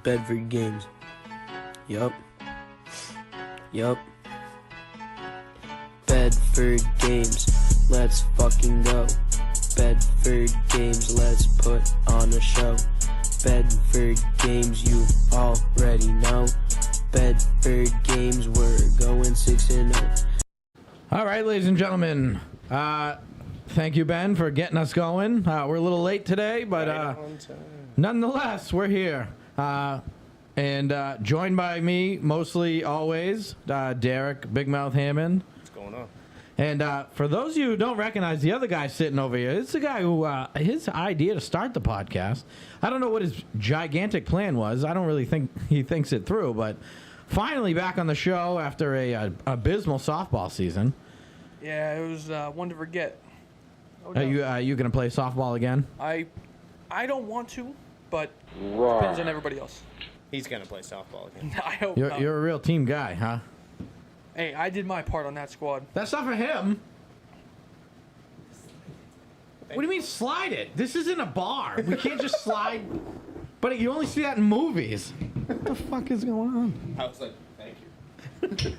Bedford games. Yup. Bedford games. Let's fucking go. Bedford games. Let's put on a show. Bedford games, you already know. Bedford games, we're going 6-0. All right, ladies and gentlemen. Thank you, Ben, for getting us going. We're a little late today, but nonetheless, we're here. And joined by me, mostly always, Derek Big Mouth Hammond. What's going on? And for those of you who don't recognize the other guy sitting over here, it's the guy who, his idea to start the podcast, I don't know what his gigantic plan was. I don't really think he thinks it through, but finally back on the show after a abysmal softball season. Yeah, it was one to forget. Are you going to play softball again? I don't want to, but depends on everybody else. He's gonna play softball again. I hope You're, not. you're a real team guy, huh? Hey, I did my part on that squad. That's not for him. What do you mean slide it? This isn't a bar. We can't just slide. But you only see that in movies. What the fuck is going on? I was like, thank you.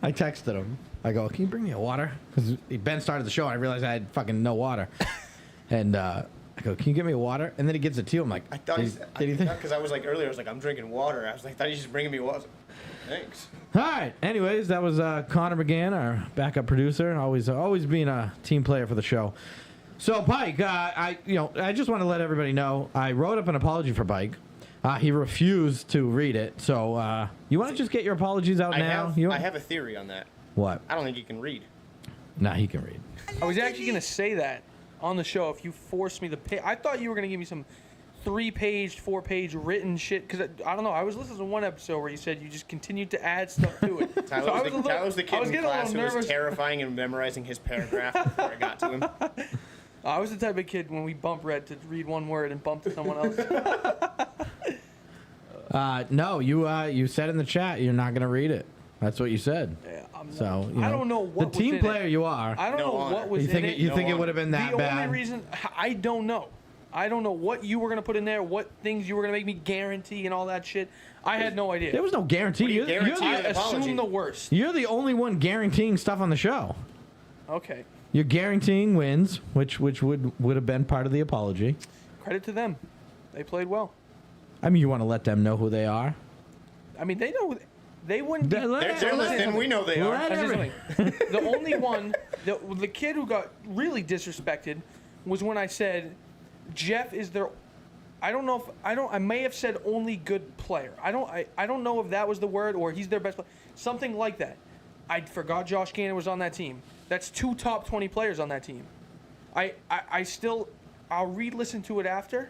I texted him. I go, can you bring me a water? Because Ben started the show and I realized I had fucking no water. And I go, can you get me a water? And then he gives it to you. I'm like, I thought because I was like earlier, I was like, I'm drinking water. I was like, thought he was just bringing me water. Thanks. All right. Anyways, that was Connor McGann, our backup producer, always being a team player for the show. So Pike, I just want to let everybody know I wrote up an apology for Pike. He refused to read it. So you want to just get your apologies out now? I have a theory on that. What? I don't think he can read. Nah, he can read. I was actually gonna say that on the show if you forced me to pay. I thought you were gonna give me some 3-page, 4-page written shit because I don't know. I was listening to one episode where you said you just continued to add stuff to it. Tyler was the kid in class who was terrifying and memorizing his paragraph before I got to him. I was the type of kid when we bump read to read one word and bump to someone else. No, you said in the chat you're not gonna read it. That's what you said. Yeah, So I don't know what the team was in player it. you are. I don't know what was in it. You think it would have been that the bad? The only reason I don't know. I don't know what you were gonna put in there, what things you were gonna make me guarantee, and all that shit. I had no idea. There was no guarantee. I assume the worst. You're the only one guaranteeing stuff on the show. Okay. You're guaranteeing wins, which would have been part of the apology. Credit to them. They played well. I mean, you want to let them know who they are. I mean, they know. They wouldn't. They're listening. We know they are. The only one, the kid who got really disrespected, was when I said, Jeff is their. I don't know if I may have said only good player. I don't know if that was the word or he's their best player. Something like that. I forgot Josh Gannon was on that team. That's 2 top 20 players on that team. I'll re-listen to it after,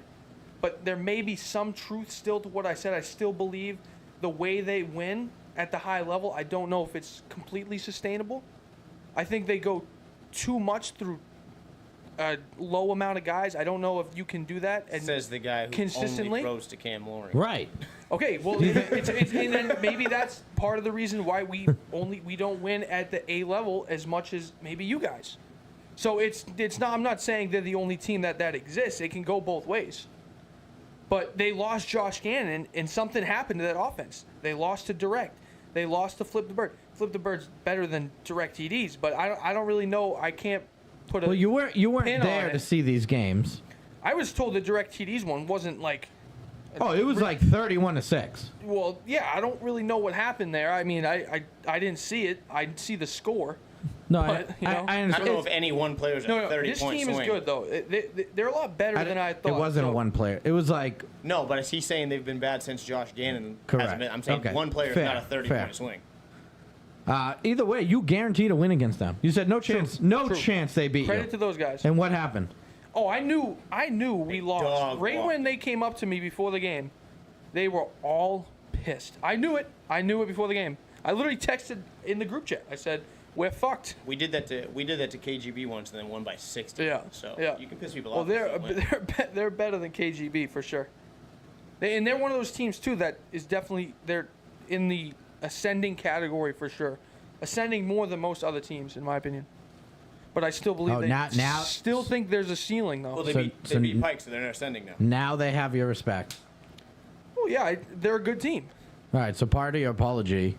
but there may be some truth still to what I said. I still believe the way they win at the high level, I don't know if it's completely sustainable. I think they go too much through a low amount of guys. I don't know if you can do that. And says the guy who consistently only throws to Cam Loring. Right. Okay, well, it's and then maybe that's part of the reason why we don't win at the A level as much as maybe you guys. So it's not. I'm not saying they're the only team that exists. It can go both ways. But they lost Josh Gannon, and something happened to that offense. They lost to Direct. They lost to Flip the Bird. Flip the Bird's better than Direct TDs, but I don't really know. I can't put a Well, you weren't pin there on to it. see these games. I was told the Direct TDs one wasn't like. Oh, it was like 31-6. Well, yeah, I don't really know what happened there. I mean, I didn't see it. I see the score. No, But, I I understand. don't know if any one player's a 30-point This swing. team is good though. They're a lot better than I thought. It wasn't so. a one player. It was like No, but is he saying they've been bad since Josh Gannon Correct. hasn't been? I'm saying Okay. one player Fair. is not a 30-point swing. either way, you guaranteed a win against them. You said no chance, True. chance they beat Credit you. to those guys. And what happened? Oh, I knew we lost. dog Right walk. when they came up to me before the game, they were all pissed. I knew it. I knew it before the game. I literally texted in the group chat. I said, "We're fucked." We did that to KGB once and then won by 60. Yeah. So yeah. you can piss people Well, off. they're better than KGB for sure. They're one of those teams too that is definitely they're in the ascending category for sure. Ascending more than most other teams, in my opinion. But I still believe still think there's a ceiling though. Well, they So- beat so Pike, so they're not ascending now. Now they have your respect. Oh yeah, they're a good team. All right, so part of your apology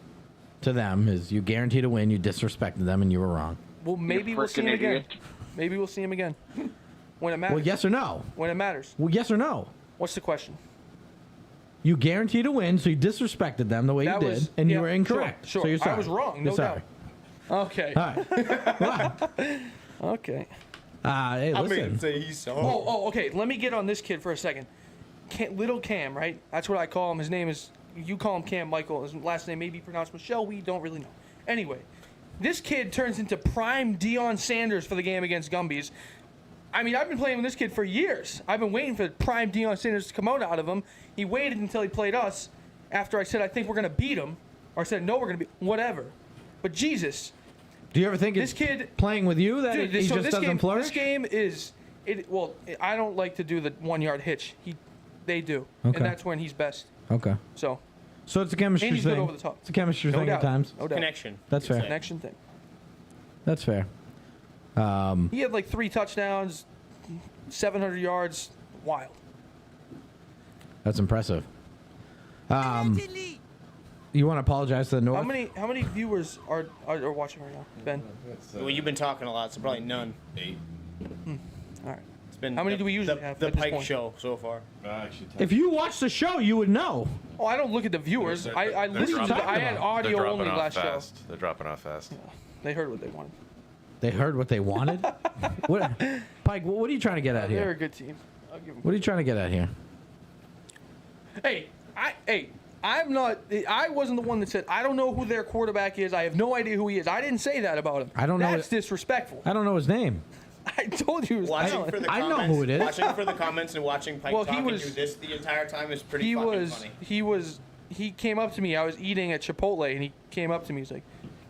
to them is you guaranteed a win, you disrespected them, and you were wrong. Well, maybe we'll see him again. Maybe we'll see him again when it matters. Well, yes or no? When it matters. Well, yes or no? What's the question? You guaranteed a win, so you disrespected them the way you did, and you were incorrect. Sure. So you're sorry. I was wrong. No You're sorry. doubt. Okay. All right. Well, Okay. hey, I'm listen. gonna say he's so. Oh, okay. Let me get on this kid for a second. Little Cam, right? That's what I call him. His name is, you call him Cam Michael. His last name may be pronounced Michelle. We don't really know. Anyway, this kid turns into prime Deion Sanders for the game against Gumbies. I mean, I've been playing with this kid for years. I've been waiting for prime Deion Sanders to come out of him. He waited until he played us after I said, I think we're going to beat him. Or I said, no, we're going to beat whatever. But Jesus. Do you ever think this it's kid playing with you that he just doesn't flourish? This game is, well, I don't like to do the 1 yard hitch. They do. Okay. And that's when he's best. Okay. So it's a chemistry and he's thing. good over the top. It's a chemistry No thing doubt. at times. No doubt. Connection. That's you could fair. say. Connection thing. That's fair. He had like 3 touchdowns, 700 yards. Wild. That's impressive. You want to apologize to the North? How many viewers are watching right now, Ben? Well, you've been talking a lot, so probably none. 8. All right. It's been How many do we usually the, have The at this Pike point? show so far. Actually, If you watch the show, you would know. Oh, I don't look at the viewers. I listened to. I had audio only last show. They're dropping off fast. They heard what they wanted. They heard what they wanted. What, Pike? What are you trying to get at They're here? a good team. I'll give them. What are you trying to get at here? I'm not. I wasn't the one that said I don't know who their quarterback is. I have no idea who he is. I didn't say that about him. I don't know That's it- disrespectful. I don't know his name. I told you. It was Watching talent. for the I know comments, who it is. Watching for the comments and watching Pike Well, he talk was- and do this the entire time is pretty fucking funny. He came up to me. I was eating at Chipotle, and he came up to me. He's like,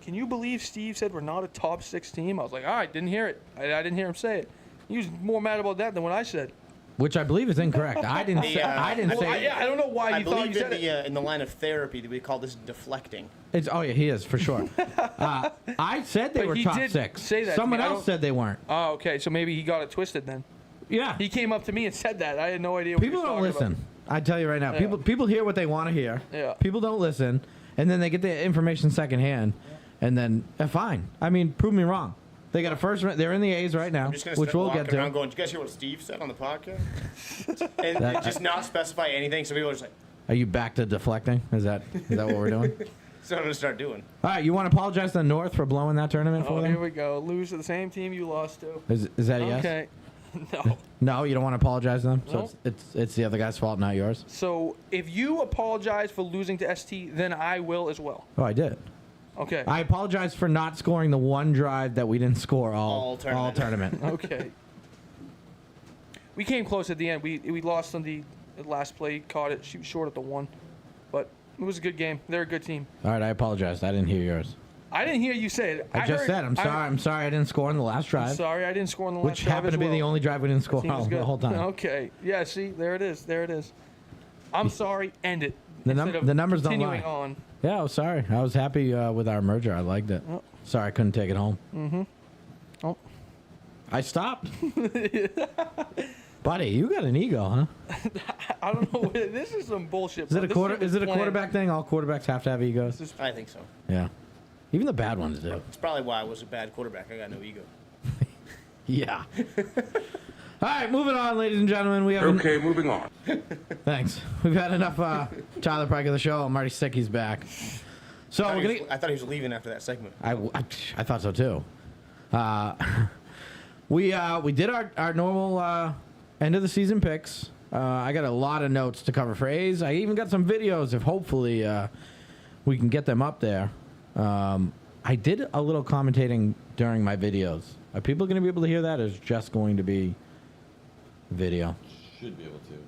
"Can you believe Steve said we're not a top 6 team?" I was like, "All right, didn't hear it. I didn't hear him say it." He was more mad about that than what I said. Which I believe is incorrect. I didn't say. I didn't say. I don't know why I he thought you believe said it. in the line of therapy that we call this deflecting. It's oh yeah, he is for sure. I said they But were he top did 6. say that to Someone me. I else don't- said they weren't. Oh, okay. So maybe he got it twisted then. Yeah. He came up to me and said that. I had no idea. What People he was don't talking listen. I tell you right now. Yeah. People hear what they want to hear. Yeah. People don't listen, and then they get the information secondhand, and then fine. I mean, prove me wrong. They got a first. They're in the A's right now, I'm just gonna which we'll get walking around to. going, "Did you guys hear what Steve said on the podcast?" and just not specify anything, so people are just like, Are you back to deflecting? Is that what we're doing? "That's what I'm gonna start doing." All right. You want to apologize to the North for blowing that tournament about. for Oh, here them? we go. Lose to the same team you lost to. Is that a yes? Okay. No. No, you don't want to apologize to them. So Nope. it's the other guy's fault, not yours. So if you apologize for losing to ST, then I will as well. Oh, I did. Okay. I apologize for not scoring the one drive that we didn't score all tournament. tournament. Okay. We came close at the end. We lost on the last play, caught it, shoot short at the 1. But it was a good game. They're a good team. All right, I apologize. I didn't hear yours. I didn't hear you say it. I just heard- said I'm sorry. I'm sorry I didn't score in the last drive, I'm sorry, I didn't score in the last which drive happened as to be the well. only drive we didn't score Team was the good. whole time. Okay. Yeah, see, there it is. There it is. I'm sorry, end it. The instead of numbers don't continuing lie. on. Yeah, I was sorry. I was happy with our merger. I liked it. Oh. Sorry I couldn't take it home. Oh. I stopped. Buddy, you got an ego, huh? I don't know. This is some bullshit. Is it bro. a This quarter? shit was Is it a planned. quarterback thing? All quarterbacks have to have egos. I think so. Yeah, even the bad ones do. It's probably why I was a bad quarterback. I got no ego. Yeah. All right, moving on, ladies and gentlemen. We have Okay, moving on. Thanks. We've had enough Tyler Pike of the show. I'm already sick. He's back. So we're gonna. I thought he was leaving after that segment. I thought so too. We did our normal end of the season picks. I got a lot of notes to cover for A's. I even got some videos if hopefully we can get them up there. I did a little commentating during my videos. Are people going to be able to hear that, or is it just going to be video? Should be able to.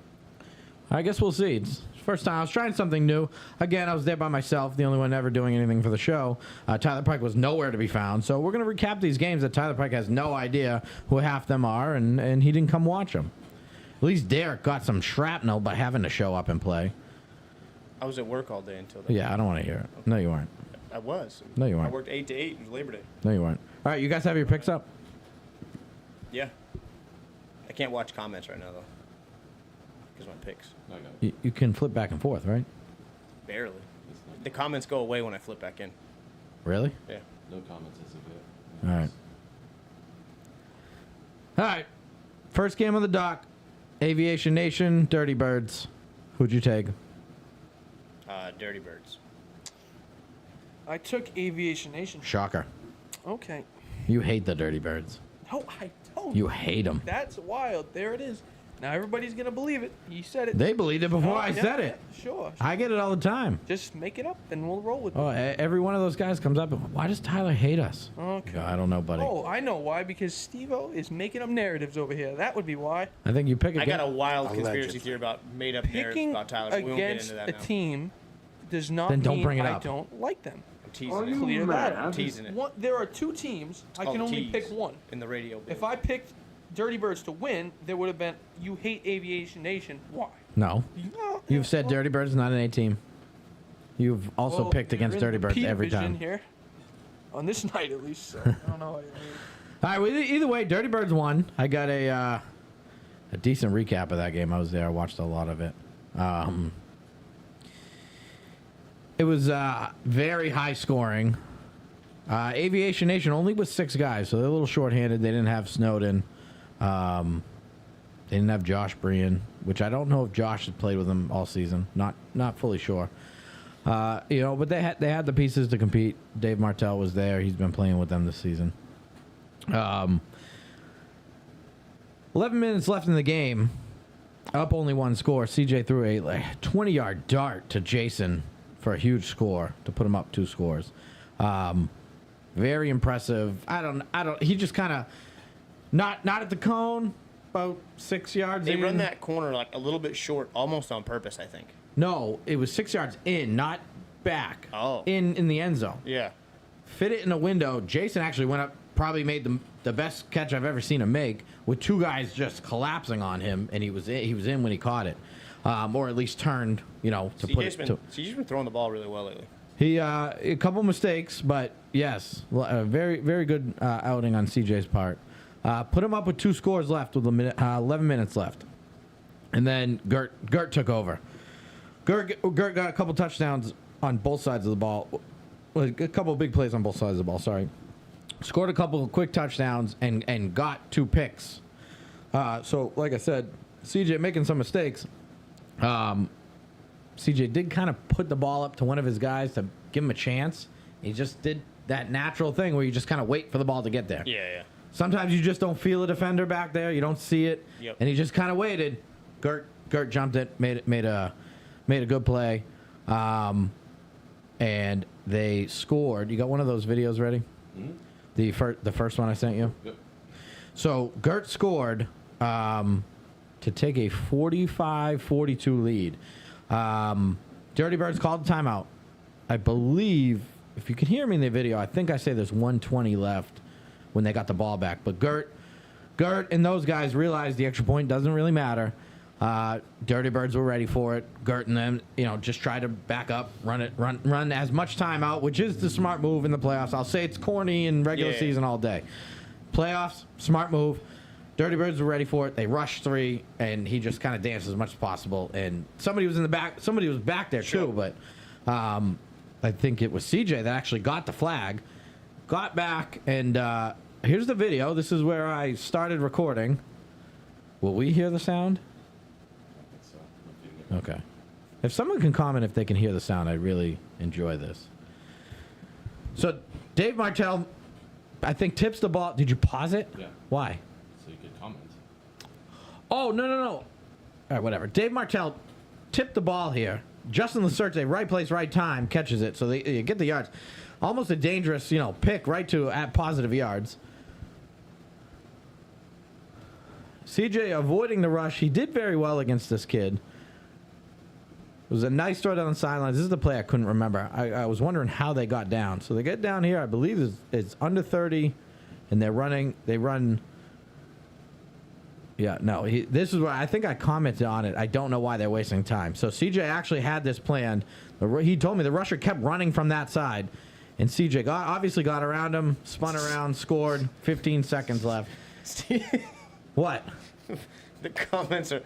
I guess we'll see. It's first time I was trying something new. Again, I was there by myself, the only one ever doing anything for the show. Tyler Pike was nowhere to be found. So we're going to recap these games that Tyler Pike has no idea who half them are, and he didn't come watch them. At least Derek got some shrapnel by having to show up and play. I was at work all day until then. Yeah, I don't want to hear it. No, you weren't. I was. No, you weren't. I worked 8 to 8. It was Labor Day. No, you weren't. All right, you guys have your picks up? Yeah. I can't watch comments right now, though. because my picks. I got it. You can flip back and forth, right? Barely. It's not- The comments go away when I flip back in. Really? Yeah. No comments as of yet. All right. All right. First game of the dock. Aviation Nation, Dirty Birds. Who'd you take? Dirty Birds. I took Aviation Nation. Shocker. Okay. You hate the Dirty Birds. No, I don't. You hate them. That's wild. There it is. Now everybody's gonna believe it. You said it. They believed it before Oh, I yeah, said it. yeah, sure. I get it all the time. Just make it up and we'll roll with it. Oh, every one of those guys comes up. Why does Tyler hate us? Okay. I don't know, buddy. Oh, I know why. Because Steve-O is making up narratives over here. That would be why. I think you pick I again. got a wild conspiracy Allegedly. theory about made up narratives Picking about Tyler. But we won't get against into a that now. team does not Then don't mean bring it I up. don't like them. I'm teasing it. Clear that up. I'm teasing it. There are two teams. I called can only tease pick one. in the radio. If I picked Dirty Birds to win, there would have been you hate Aviation Nation. Why? No. No, You've said Dirty Birds is not an A team. You've also well, picked you're against in Dirty the Birds P every division time. here. On this night, at least. So I don't know. All right. Well, either way, Dirty Birds won. I got a decent recap of that game. I was there. I watched a lot of it. It was very high scoring. Aviation Nation only was 6 guys, so they're a little shorthanded. They didn't have Snowden. They didn't have Josh Brian, which I don't know if Josh has played with them all season. Not fully sure. But they had the pieces to compete. Dave Martell was there. He's been playing with them this season. 11 minutes left in the game. Up only one score. CJ threw a 20-yard dart to Jason for a huge score to put him up 2 scores. Very impressive. I don't. He just kind of not at the cone. About 6 yards. They in. run that corner like a little bit short, almost on purpose, I think. No, it was 6 yards in, not back. Oh. In the end zone. Yeah. Fit it in a window. Jason actually went up, probably made the best catch I've ever seen him make, with 2 guys just collapsing on him, and he was in when he caught it, or at least turned, to put it. CJ's been throwing the ball really well lately. He a couple mistakes, but yes, a very very good outing on CJ's part. Put him up with 2 scores left with 11 minutes left, and then Gert took over. Gert got a couple touchdowns on both sides of the ball. Well, a couple of big plays on both sides of the ball. Sorry, scored a couple of quick touchdowns and got 2 picks. So like I said, CJ making some mistakes. CJ did kind of put the ball up to one of his guys to give him a chance. He just did that natural thing where you just kind of wait for the ball to get there. Yeah. Sometimes you just don't feel a defender back there. You don't see it. Yep. And he just kind of waited. Gert jumped it, made a good play. And they scored. You got one of those videos ready? Mm-hmm. The first one I sent you? Yep. So Gert scored to take a 45-42 lead. Dirty Birds called the timeout. I believe, if you can hear me in the video, I think I say there's 1:20 left when they got the ball back. But Gert and those guys realized the extra point doesn't really matter. Dirty Birds were ready for it. Gert and them, just try to back up, run as much time out, which is the smart move in the playoffs. I'll say it's corny in regular season all day. Playoffs, smart move. Dirty Birds were ready for it. They rushed 3, and he just kind of danced as much as possible. And somebody was in the back. Somebody was back there too, but I think it was CJ that actually got the flag, got back, and here's the video. This is where I started recording. Will we hear the sound? I think so. I'm feeding it. Okay. If someone can comment if they can hear the sound, I'd really enjoy this. So Dave Martell, I think, tips the ball. Did you pause it? Yeah. Why? So you could comment. Oh, no. All right, whatever. Dave Martell tipped the ball here. Justin Lacerce, right place, right time, catches it. So they get the yards. Almost a dangerous, pick right to at positive yards. CJ avoiding the rush. He did very well against this kid. It was a nice throw down the sidelines. This is the play I couldn't remember. I was wondering how they got down. So they get down here. I believe it's under 30, and they run. Yeah, no. This is where I think I commented on it. I don't know why they're wasting time. So CJ actually had this planned. He told me the rusher kept running from that side, and CJ obviously got around him, spun around, scored. 15 seconds left. What? The comments are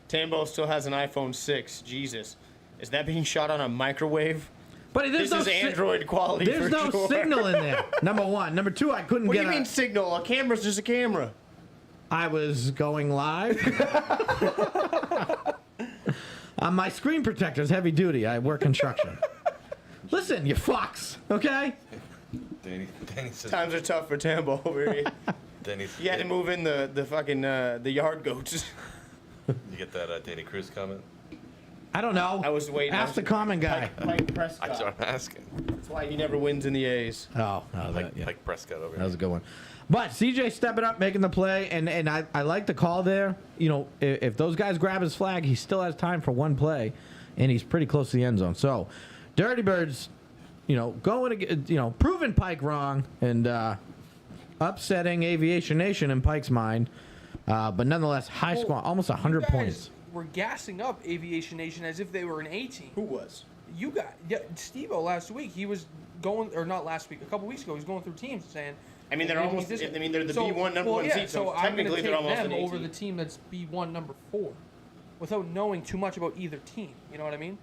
Tambo still has an iPhone 6. Jesus. Is that being shot on a microwave? But This is Android quality There's for no sure. signal in there. Number one. Number two, I couldn't What do get you mean signal? A camera's just a camera. I was going live. My screen protector's heavy duty. I work construction. Listen, you fucks, okay? Danny says. Times are tough for Tambo over here. Danny, You had to move in the fucking the yard goats. You get that Danny Cruz comment? I don't know. I was waiting. Ask the common guy. Mike Prescott. I'm asking. That's why he never wins in the A's. Oh, no, Like, yeah. like Prescott over That was here. a good one. But CJ stepping up, making the play, and I like the call there. You know, if those guys grab his flag, he still has time for one play, and he's pretty close to the end zone. So, Dirty Birds, you know, proving Pike wrong and upsetting Aviation Nation in Pike's mind. But nonetheless, high score, almost 100 points. We're gassing up Aviation Nation as if they were an A team. Who was? You got Steve-O last week. He was going, or not last week, a couple weeks ago. He was going through teams saying. I mean, they're almost. this- I mean, they're the so- B1 number well, one yeah, seed. So I'm gonna technically, take they're almost them an A over team. the team that's B1 number 4, without knowing too much about either team. You know what I mean?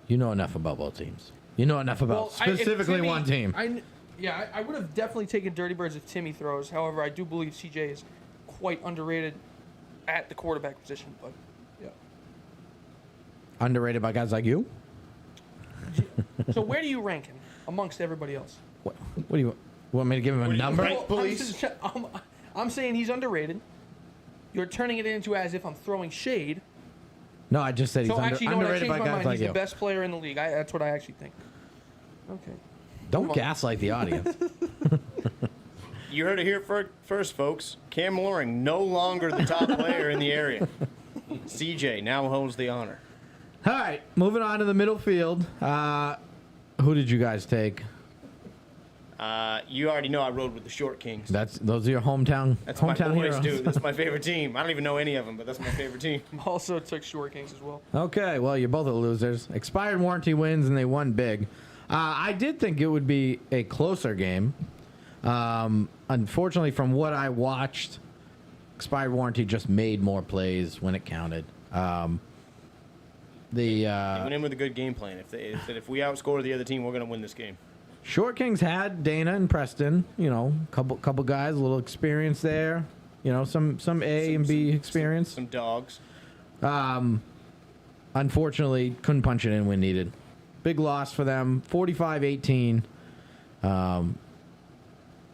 You know enough about both teams. You know enough about specifically one team. I would have definitely taken Dirty Birds if Timmy throws. However, I do believe CJ is quite underrated at the quarterback position. But yeah. Underrated by guys like you? So where do you rank him amongst everybody else? What do you want me to give him a number? rank? Well, Police? I'm saying he's underrated. You're turning it into as if I'm throwing shade. No, I just said he's So actually, no, I underrated changed by my guys mind. like He's you. the best player in the league. That's what I actually think. Okay. Don't gaslight the audience. You heard it here first, folks. Cam Loring, no longer the top player in the area. CJ now holds the honor. All right, moving on to the middle field. Who did you guys take? You already know I rode with the Short Kings. Those are your hometown That's my boys, heroes. dude. That's my favorite team. I don't even know any of them, but that's my favorite team. Also took Short Kings as well. Okay, well, you're both the losers. Expired warranty wins, and they won big. I did think it would be a closer game. Unfortunately, from what I watched, expired warranty just made more plays when it counted. They went in with a good game plan. If we outscore the other team, we're going to win this game. Short Kings had Dana and Preston. You know, couple guys, a little experience there. You know, some A and B experience. Some dogs. Unfortunately, couldn't punch it in when needed. Big loss for them, 45-18. And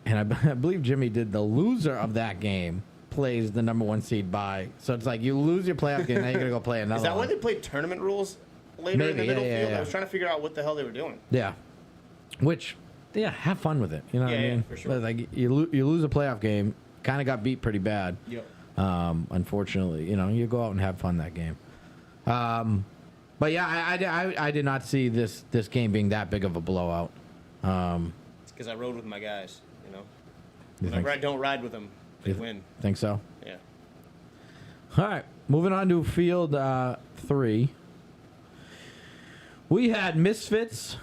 I believe Jimmy did the loser of that game plays the number one seed by. So it's like you lose your playoff game, now you're going to go play another Is that one. why they played tournament rules later in the Maybe, middle yeah, field? yeah. I was trying to figure out what the hell they were doing. Yeah. Which, yeah, have fun with it. You know what I Yeah, mean? for sure. But like you lose a playoff game, kind of got beat pretty bad. Yep. Unfortunately, you know, you go out and have fun that game. But yeah, I did not see this game being that big of a blowout. It's because I rode with my guys, you know. You Whenever I think, don't ride with them, they you win. think so? Yeah. All right, moving on to field 3. We had Misfits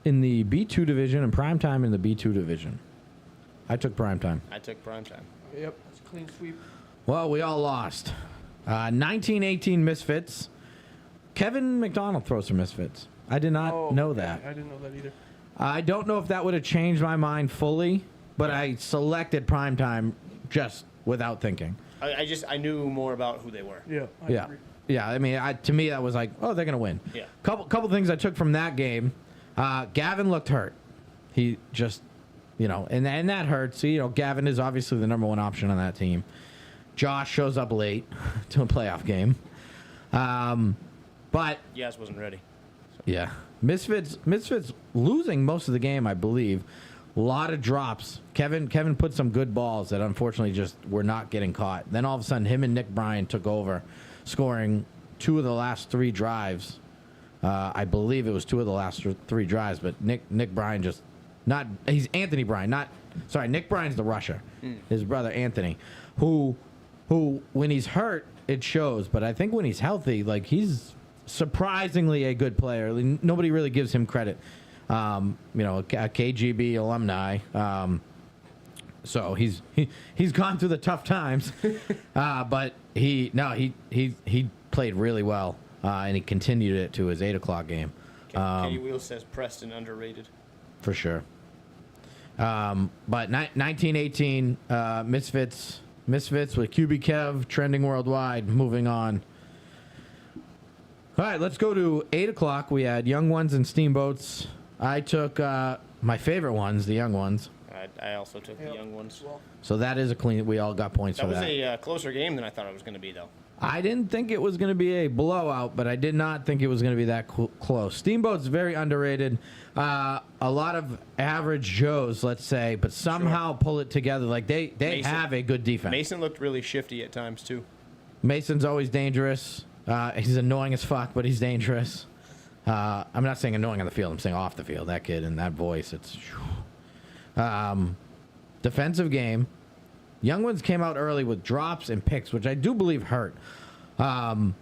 in the B2 division and Primetime in the B2 division. I took Primetime. I took primetime. Yep, it's a clean sweep. Well, we all lost. 1918 Misfits. Kevin McDonald throws for Misfits. I did not know that. I didn't know that either. I don't know if that would have changed my mind fully, but I selected Primetime just without thinking. I knew more about who they were. Yeah. I Yeah. agree. Yeah, I mean, to me, that was like, oh, they're going to win. Yeah. Couple things I took from that game. Gavin looked hurt. He just, you know, and that hurts. You know, Gavin is obviously the number one option on that team. Josh shows up late to a playoff game. But, Yaz wasn't ready. yeah, Misfits losing most of the game, I believe. A lot of drops. Kevin put some good balls that unfortunately just were not getting caught. Then all of a sudden, him and Nick Bryan took over, scoring 2 of the last 3 drives. I believe it was 2 of the last 3 drives, but Nick Bryan just not. He's Anthony Bryan, not. Sorry, Nick Bryan's the rusher. His brother Anthony, who when he's hurt, it shows. But I think when he's healthy, like he's surprisingly a good player. Nobody really gives him credit. You know, a KGB alumni. So he's gone through the tough times. But he played really well, and he continued it to his 8 o'clock game. Kenny Wheels says Preston underrated. For sure. But 1918, Misfits with QB Kev trending worldwide. Moving on. All right, let's go to 8 o'clock. We had Young Ones and Steamboats. I took my favorite ones, the Young Ones. I also took the Young Ones. Well, So that is a clean. We all got points That for was that. a closer game than I thought it was going to be, though. I didn't think it was going to be a blowout, but I did not think it was going to be that close. Steamboat's very underrated. A lot of average Joes, let's say, but somehow pull it together. Like they Mason- have a good defense. Mason looked really shifty at times, too. Mason's always dangerous. He's annoying as fuck, but he's dangerous. I'm not saying annoying on the field. I'm saying off the field. That kid and that voice. It's defensive game. Young Ones came out early with drops and picks, which I do believe hurt. So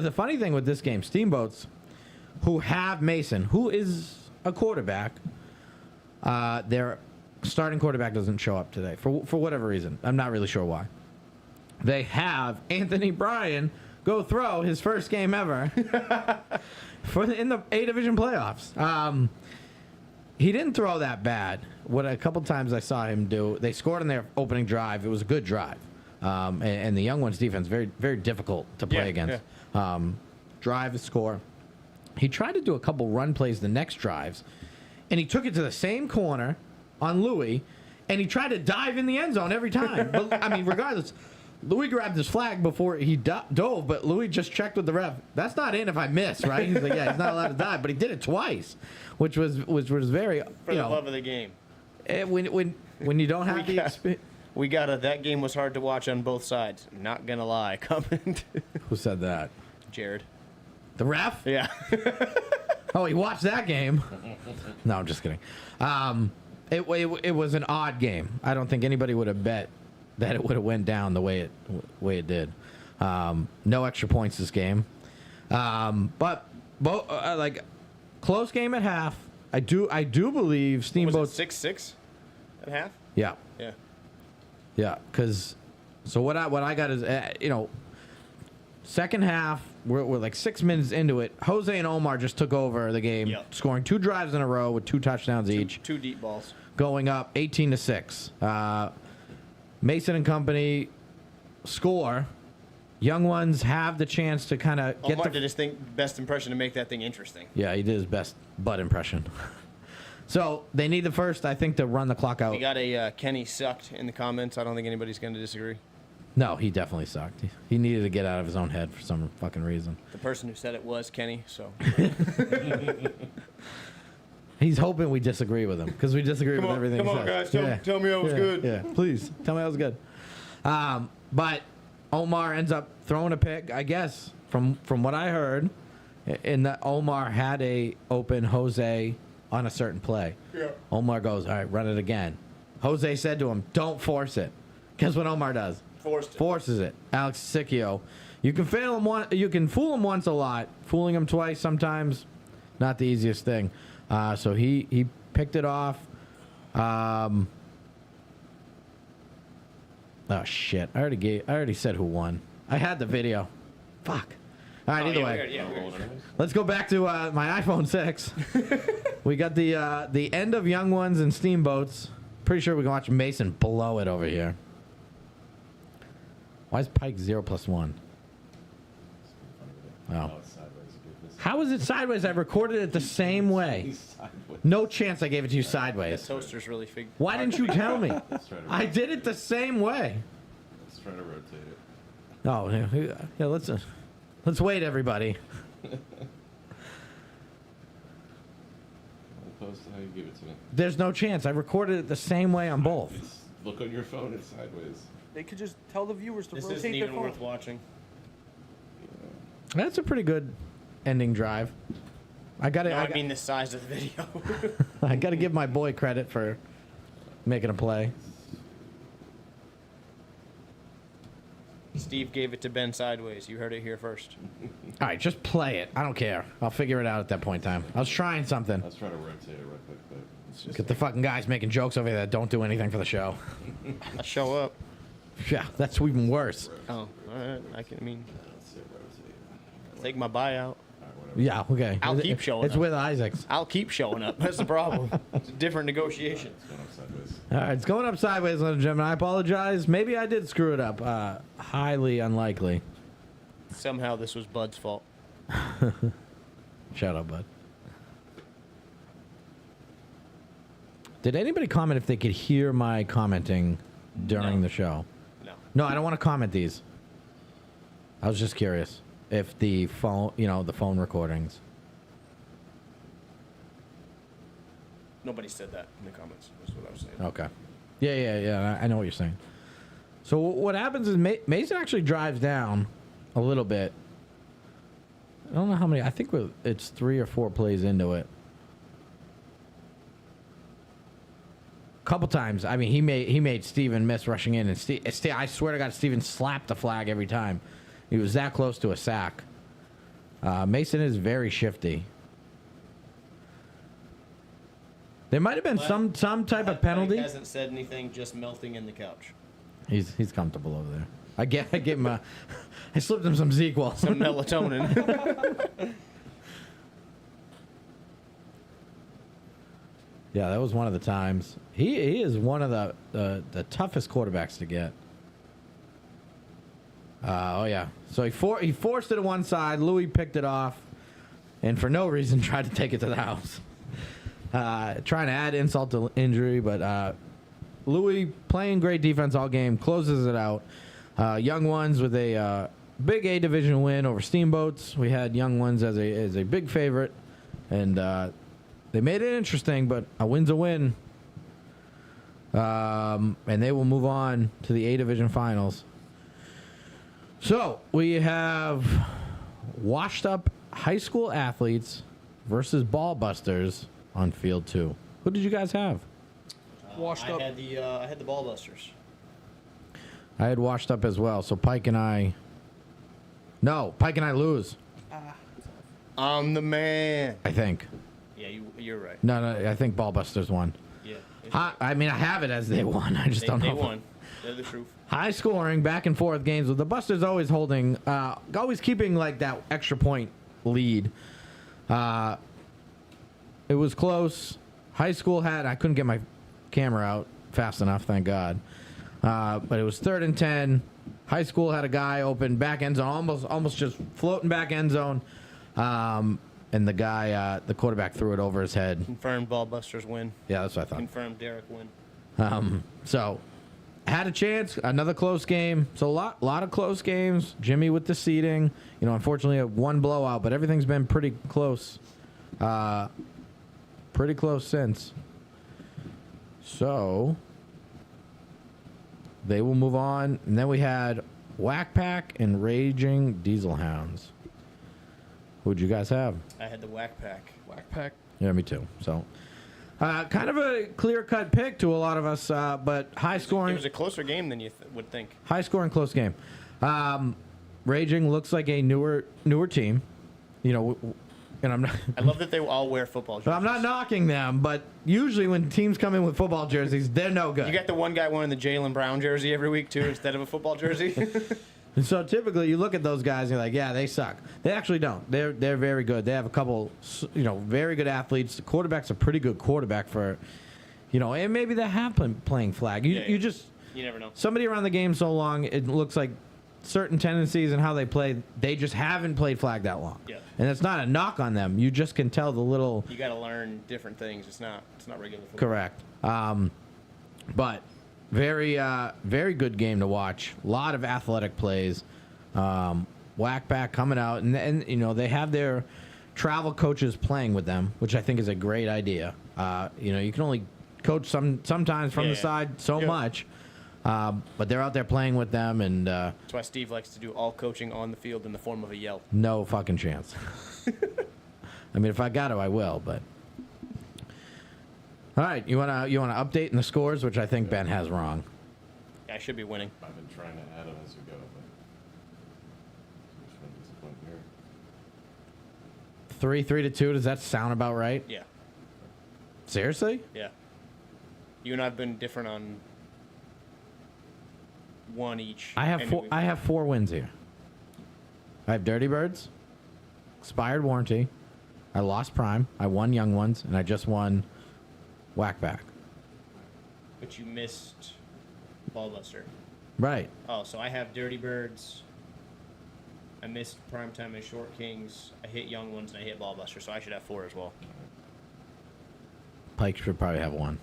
the funny thing with this game, Steamboats, who have Mason, who is a quarterback, their starting quarterback doesn't show up today for whatever reason. I'm not really sure why. They have Anthony Bryan go throw his first game ever in the A division playoffs. He didn't throw that bad. What a couple times I saw him do, they scored on their opening drive. It was a good drive, and the Young Ones defense very very difficult to play against. Drive, score. He tried to do a couple run plays the next drives, and he took it to the same corner on Louis, and he tried to dive in the end zone every time. But I mean, regardless. Louis grabbed his flag before he dove, but Louis just checked with the ref. That's not in if I miss, right? He's like, yeah, he's not allowed to dive, but he did it twice, which was very, For the love of the game. When you don't have the experience. We got that game was hard to watch on both sides. Not going to lie. Comment. Who said that? Jared. The ref? Yeah. Oh, he watched that game. No, I'm just kidding. It was an odd game. I don't think anybody would have bet that it would have went down the way it did. No extra points this game, but like close game at half. I do believe Steamboat Was it 6-6 at half? Yeah, Yeah. Because so what I got is second half we're like 6 minutes into it. Jose and Omar just took over the game, scoring 2 drives in a row with 2 touchdowns each. 2 deep balls. Going up 18-6. Mason and company score. Young Ones have the chance to kind of get Omar did his best impression to make that thing interesting. Yeah, he did his best butt impression. So they need the first, I think, to run the clock out. We got a Kenny sucked in the comments. I don't think anybody's going to disagree. No, he definitely sucked. He needed to get out of his own head for some fucking reason. The person who said it was Kenny, so. He's hoping we disagree with him because we disagree with everything he says. guys. Tell me I was good. Yeah, please. Tell me I was good. But Omar ends up throwing a pick, I guess, from what I heard, in that Omar had a open Jose on a certain play. Yeah. Omar goes, all right, run it again. Jose said to him, don't force it. Guess what Omar does? Forces it. Alex Sicchio. You can fail him you can fool him once a lot. Fooling him twice sometimes, not the easiest thing. So he picked it off. Oh shit! I already said who won. I had the video. Fuck. All right. Either way, let's go back to my iPhone 6. We got the end of Young Ones and Steamboats. Pretty sure we can watch Mason blow it over here. Why is Pike 0+1? Oh. How is it sideways? I recorded it the same way. No chance I gave it to you sideways. The toaster's really big. Why didn't you tell me? I did it the same way. Let's try to rotate it. Oh, yeah. Let's wait, everybody. How close to how you give it to me? There's no chance. I recorded it the same way on both. Look on your phone. It's sideways. They could just tell the viewers to This rotate isn't their even phone. worth watching. That's a pretty good ending drive. I mean the size of the video. I got to give my boy credit for making a play. Steve gave it to Ben sideways. You heard it here first. All right, just play it. I don't care. I'll figure it out at that point in time. I was trying something. Let's try to rotate it real quick, but it's just Get the fucking guys making jokes over there that don't do anything for the show. I show up. Yeah, that's even worse. Oh, all right. I mean, Let's see, rotate. take my buyout. All right, whatever. Yeah, okay. I'll keep showing It's up. with Isaacs. I'll keep showing up. That's the problem. It's a different negotiation. It's going up sideways. All right, it's going up sideways, ladies and gentlemen. I apologize. Maybe I did screw it up. Highly unlikely. Somehow this was Bud's fault. Shout out, bud. Did anybody comment if they could hear my commenting during No. the show? No. No, I don't want to comment these. I was just curious if the phone, the phone recordings. Nobody said that in the comments. That's what I was saying. Okay. Yeah. I know what you're saying. So what happens is Mason actually drives down a little bit. I don't know how many. I think it's 3 or 4 plays into it. Couple times. I mean, he made Steven miss rushing in, and I swear to God, Steven slapped the flag every time. He was that close to a sack. Mason is very shifty. There might have been some type of penalty. He hasn't said anything, just melting in the couch. He's comfortable over there. I gave him I slipped him some ZQL. Some melatonin. Yeah, that was one of the times. He is one of the toughest quarterbacks to get. Oh yeah. So he forced it to one side. Louis picked it off, and for no reason tried to take it to the house. Trying to add insult to injury, but Louis playing great defense all game, closes it out. Young Ones with a big A division win over Steamboats. We had Young Ones as a big favorite, and they made it interesting, but a win's a win. And they will move on to the A division finals. So we have washed up high school athletes versus ball busters on field 2. Who did you guys have? Washed up. I had the ball busters. I had washed up as well. So Pike and I lose, I'm the man. I think. Yeah, you're right. No, I think ball busters won. Yeah. I mean, I have it as they won. I just don't know. They won. They're the truth. High scoring, back and forth games with the Busters always holding, always keeping like that extra point lead. It was close. High school I couldn't get my camera out fast enough, thank God. But it was 3rd and 10. High school had a guy open back end zone, almost just floating back end zone. And the guy, the quarterback threw it over his head. Confirmed ball busters win. Yeah, that's what I thought. Confirmed Derek win. So had a chance, another close game. So a lot of close games. Jimmy with the seeding. Unfortunately, a one blowout, but everything's been pretty close. Pretty close since. So they will move on. And then we had Whack Pack and Raging Diesel Hounds. Who'd you guys have? I had the Whack Pack. Whack pack. Yeah, me too. So kind of a clear-cut pick to a lot of us, but high scoring. It was a closer game than you would think. High scoring, close game. Raging looks like a newer team, and I'm not. I love that they all wear football jerseys. I'm not knocking them, but usually when teams come in with football jerseys, they're no good. You got the one guy wearing the Jalen Brown jersey every week too, instead of a football jersey. And so typically you look at those guys and you're like, yeah, they suck. They actually don't. They're very good. They have a couple, very good athletes. The quarterback's a pretty good quarterback for, and maybe they have been playing flag. You never know. Somebody around the game so long, it looks like certain tendencies and how they play, they just haven't played flag that long. Yeah. And it's not a knock on them. You just can tell the little. You got to learn different things. It's not regular football. Correct. But very good game to watch. A lot of athletic plays. Whack Pack coming out, and they have their travel coaches playing with them, which I think is a great idea. You can only coach sometimes from the side so much, but they're out there playing with them, and That's why Steve likes to do all coaching on the field in the form of a yell. no fucking chance. I mean, if I got to, I will, but. All right, you wanna update in the scores, which I think Ben has wrong. Yeah, I should be winning. I've been trying to add them as we go, but which one is the point here? 3-2. Does that sound about right? Yeah, Seriously? yeah. You and I have been different on one each. I have and four. we- I have 4 wins here. I have Dirty Birds, expired warranty. I lost Prime. I won Young Ones, and I just won Whackback. But you missed Ballbuster. Right. Oh, so I have Dirty Birds. I missed Primetime and Short Kings. I hit Young Ones and I hit Ballbuster, so I should have 4 as well. Pike should probably have 1.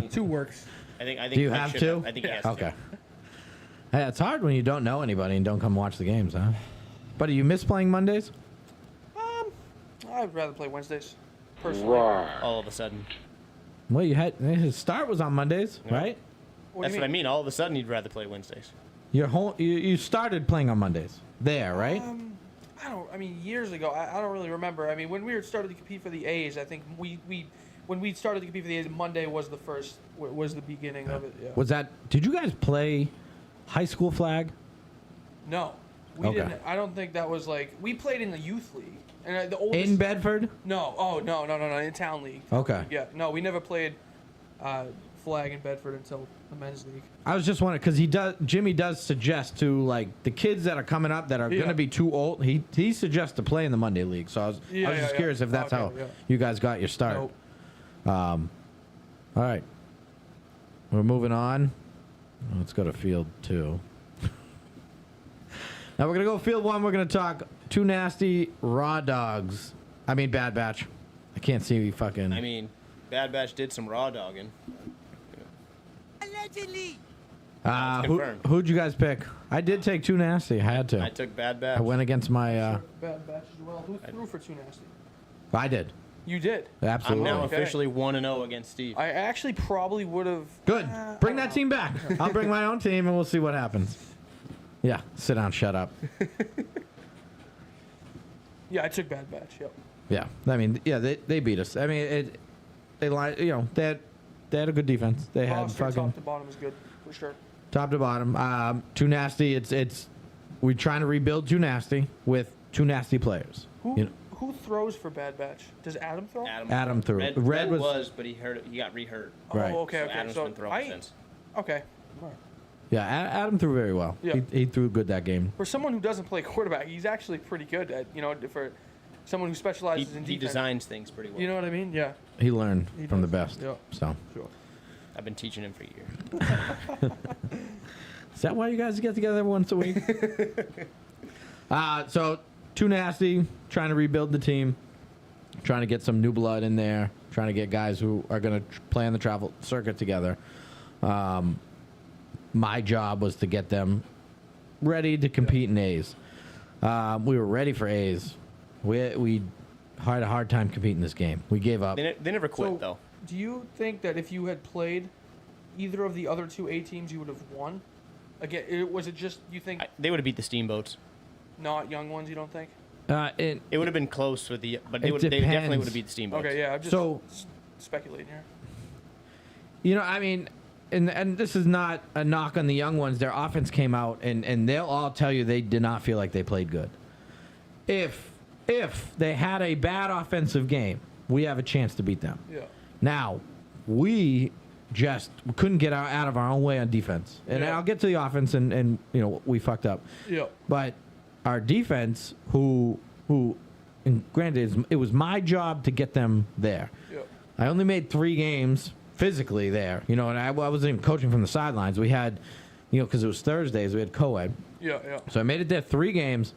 2 works. I think. Do you Pike have should 2? I think he has Okay. 2. Hey, it's hard when you don't know anybody and don't come watch the games, huh? But do you miss playing Mondays? I'd rather play Wednesdays, personally. All of a sudden. Well, you had his start was on Mondays, Yeah. right? That's what I mean. All of a sudden, you'd rather play Wednesdays. Your whole you started playing on Mondays there, right? I mean, years ago, I don't really remember. I mean, when we started to compete for the A's, I think when we started to compete for the A's, Monday was the beginning of it. Yeah. Was that? Did you guys play high school flag? No, we Okay. didn't. I don't think that was like we played in the youth league and the oldest. In Bedford? No, oh no, in town league. Okay. Yeah, no, we never played flag in Bedford until the men's league. I was just wondering because Jimmy does suggest to like the kids that are coming up that are Yeah. going to be too old. He suggests to play in the Monday league. So I was just curious if that's Okay, how yeah. you guys got your start. Nope. All right, we're moving on. Let's go to field 2. Now we're gonna go field 1. We're gonna talk Too Nasty, Raw Dogs. I mean Bad Batch. I can't see fucking. I mean, Bad Batch did some raw dogging. It's confirmed. Who'd you guys pick? I did take Too Nasty. I had to. I took Bad Batch. I went against my. Bad batch as well. Who threw for Too Nasty? I did. You did. I'm Absolutely. now Okay. officially 1-0 against Steve. I actually probably would have. Good. Bring that team back. I'll bring my own team and we'll see what happens. Yeah. Sit down. Shut up. Yeah, I took Bad Batch. Yep. Yeah. I mean, yeah. They beat us. I mean, they had a good defense. They had Roster fucking top to bottom is good for sure. top to bottom. Too Nasty. It's we're trying to rebuild Too Nasty with Too Nasty players. Who throws for Bad Batch? Does Adam throw? Adam threw. Red, Red Red was- but he got re-hurt. Oh, Right. okay, So okay. Adam's So been throwing since. okay. All right. Yeah. Adam threw very well. Yeah. He threw good that game. For someone who doesn't play quarterback, he's actually pretty good at for someone who specializes in He defense. designs things pretty well. You know what I mean? Yeah. He learned He from the does. best. Yeah. So. Sure. I've been teaching him for years. Is that why you guys get together once a week? So Too Nasty, trying to rebuild the team, trying to get some new blood in there, trying to get guys who are going to play on the travel circuit together. My job was to get them ready to compete in A's. We were ready for A's. We had a hard time competing this game. We gave up. They never quit So, though. do you think that if you had played either of the other 2 A teams, you would have won? Again, was it just you think They would have beat the Steamboats. not young ones? You don't think? It would have been close with the, but they It definitely depends. would have beat the Steamboats. Okay, yeah. I'm just So- speculating here. You know, I mean, and this is not a knock on the young ones. Their offense came out, and they'll all tell you they did not feel like they played good. If they had a bad offensive game, we have a chance to beat them. Yeah. Now, we just couldn't get out of our own way on defense. And Yeah. I'll get to the offense, and we fucked up. Yeah. But our defense, and granted, it was my job to get them there. Yeah. I only made 3 games physically there, and I wasn't even coaching from the sidelines. We had, because it was Thursdays, we had co-ed. Yeah. Yeah. So I made it there 3 games.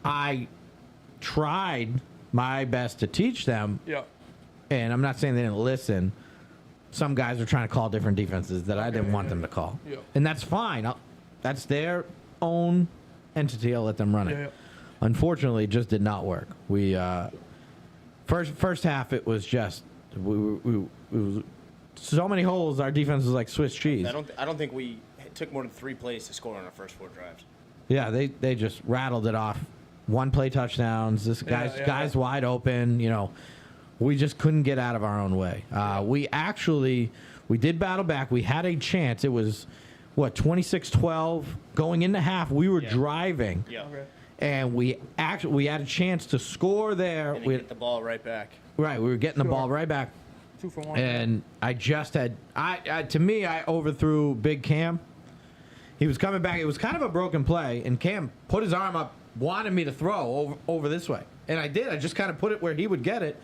I tried my best to teach them, Yeah. and I'm not saying they didn't listen. Some guys were trying to call different defenses that I didn't want them to call. Yeah. And that's fine. That's their own entity. I'll let them run it. Yeah, yeah. Unfortunately, it just did not work. We first half, it was just it was so many holes. Our defense was like Swiss cheese. I don't think we took more than 3 plays to score on our first 4 drives. Yeah, they just rattled it off. 1 play touchdowns. This guy's wide open. We just couldn't get out of our own way. We did battle back. We had a chance. It was 26-12 going into half. We were driving. Yeah. Okay. And we had a chance to score there. And then get the ball right back. Right, we were getting the Sure. ball right back. 2 for 1. And I just had I overthrew Big Cam. He was coming back. It was kind of a broken play, and Cam put his arm up, wanted me to throw over this way, and I did. I just kind of put it where he would get it,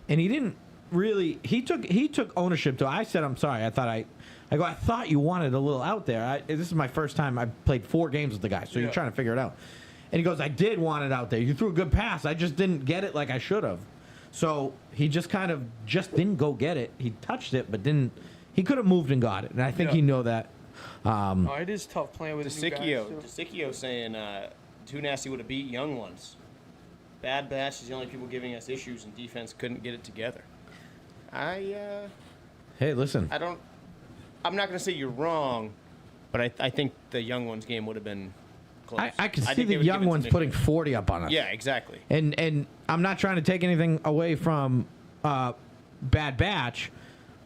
and he didn't really. He took ownership to it. I said, "I'm sorry. I thought you wanted a little out there. This is my first time. I played 4 games with the guy, so you're trying to figure it out." And he goes, "I did want it out there. You threw a good pass. I just didn't get it like I should have." So he just didn't go get it. He touched it, but didn't. He could have moved and got it, and I think he know that. It is tough playing with new guys, too. DeSicchio saying Too Nasty would have beat Young Ones. Bad Batch is the only people giving us issues, and defense couldn't get it together. Hey, listen. I'm not going to say you're wrong, but I think the Young Ones game would have been close. I can see the Young Ones putting 40 up on us. Yeah, exactly. And I'm not trying to take anything away from Bad Batch,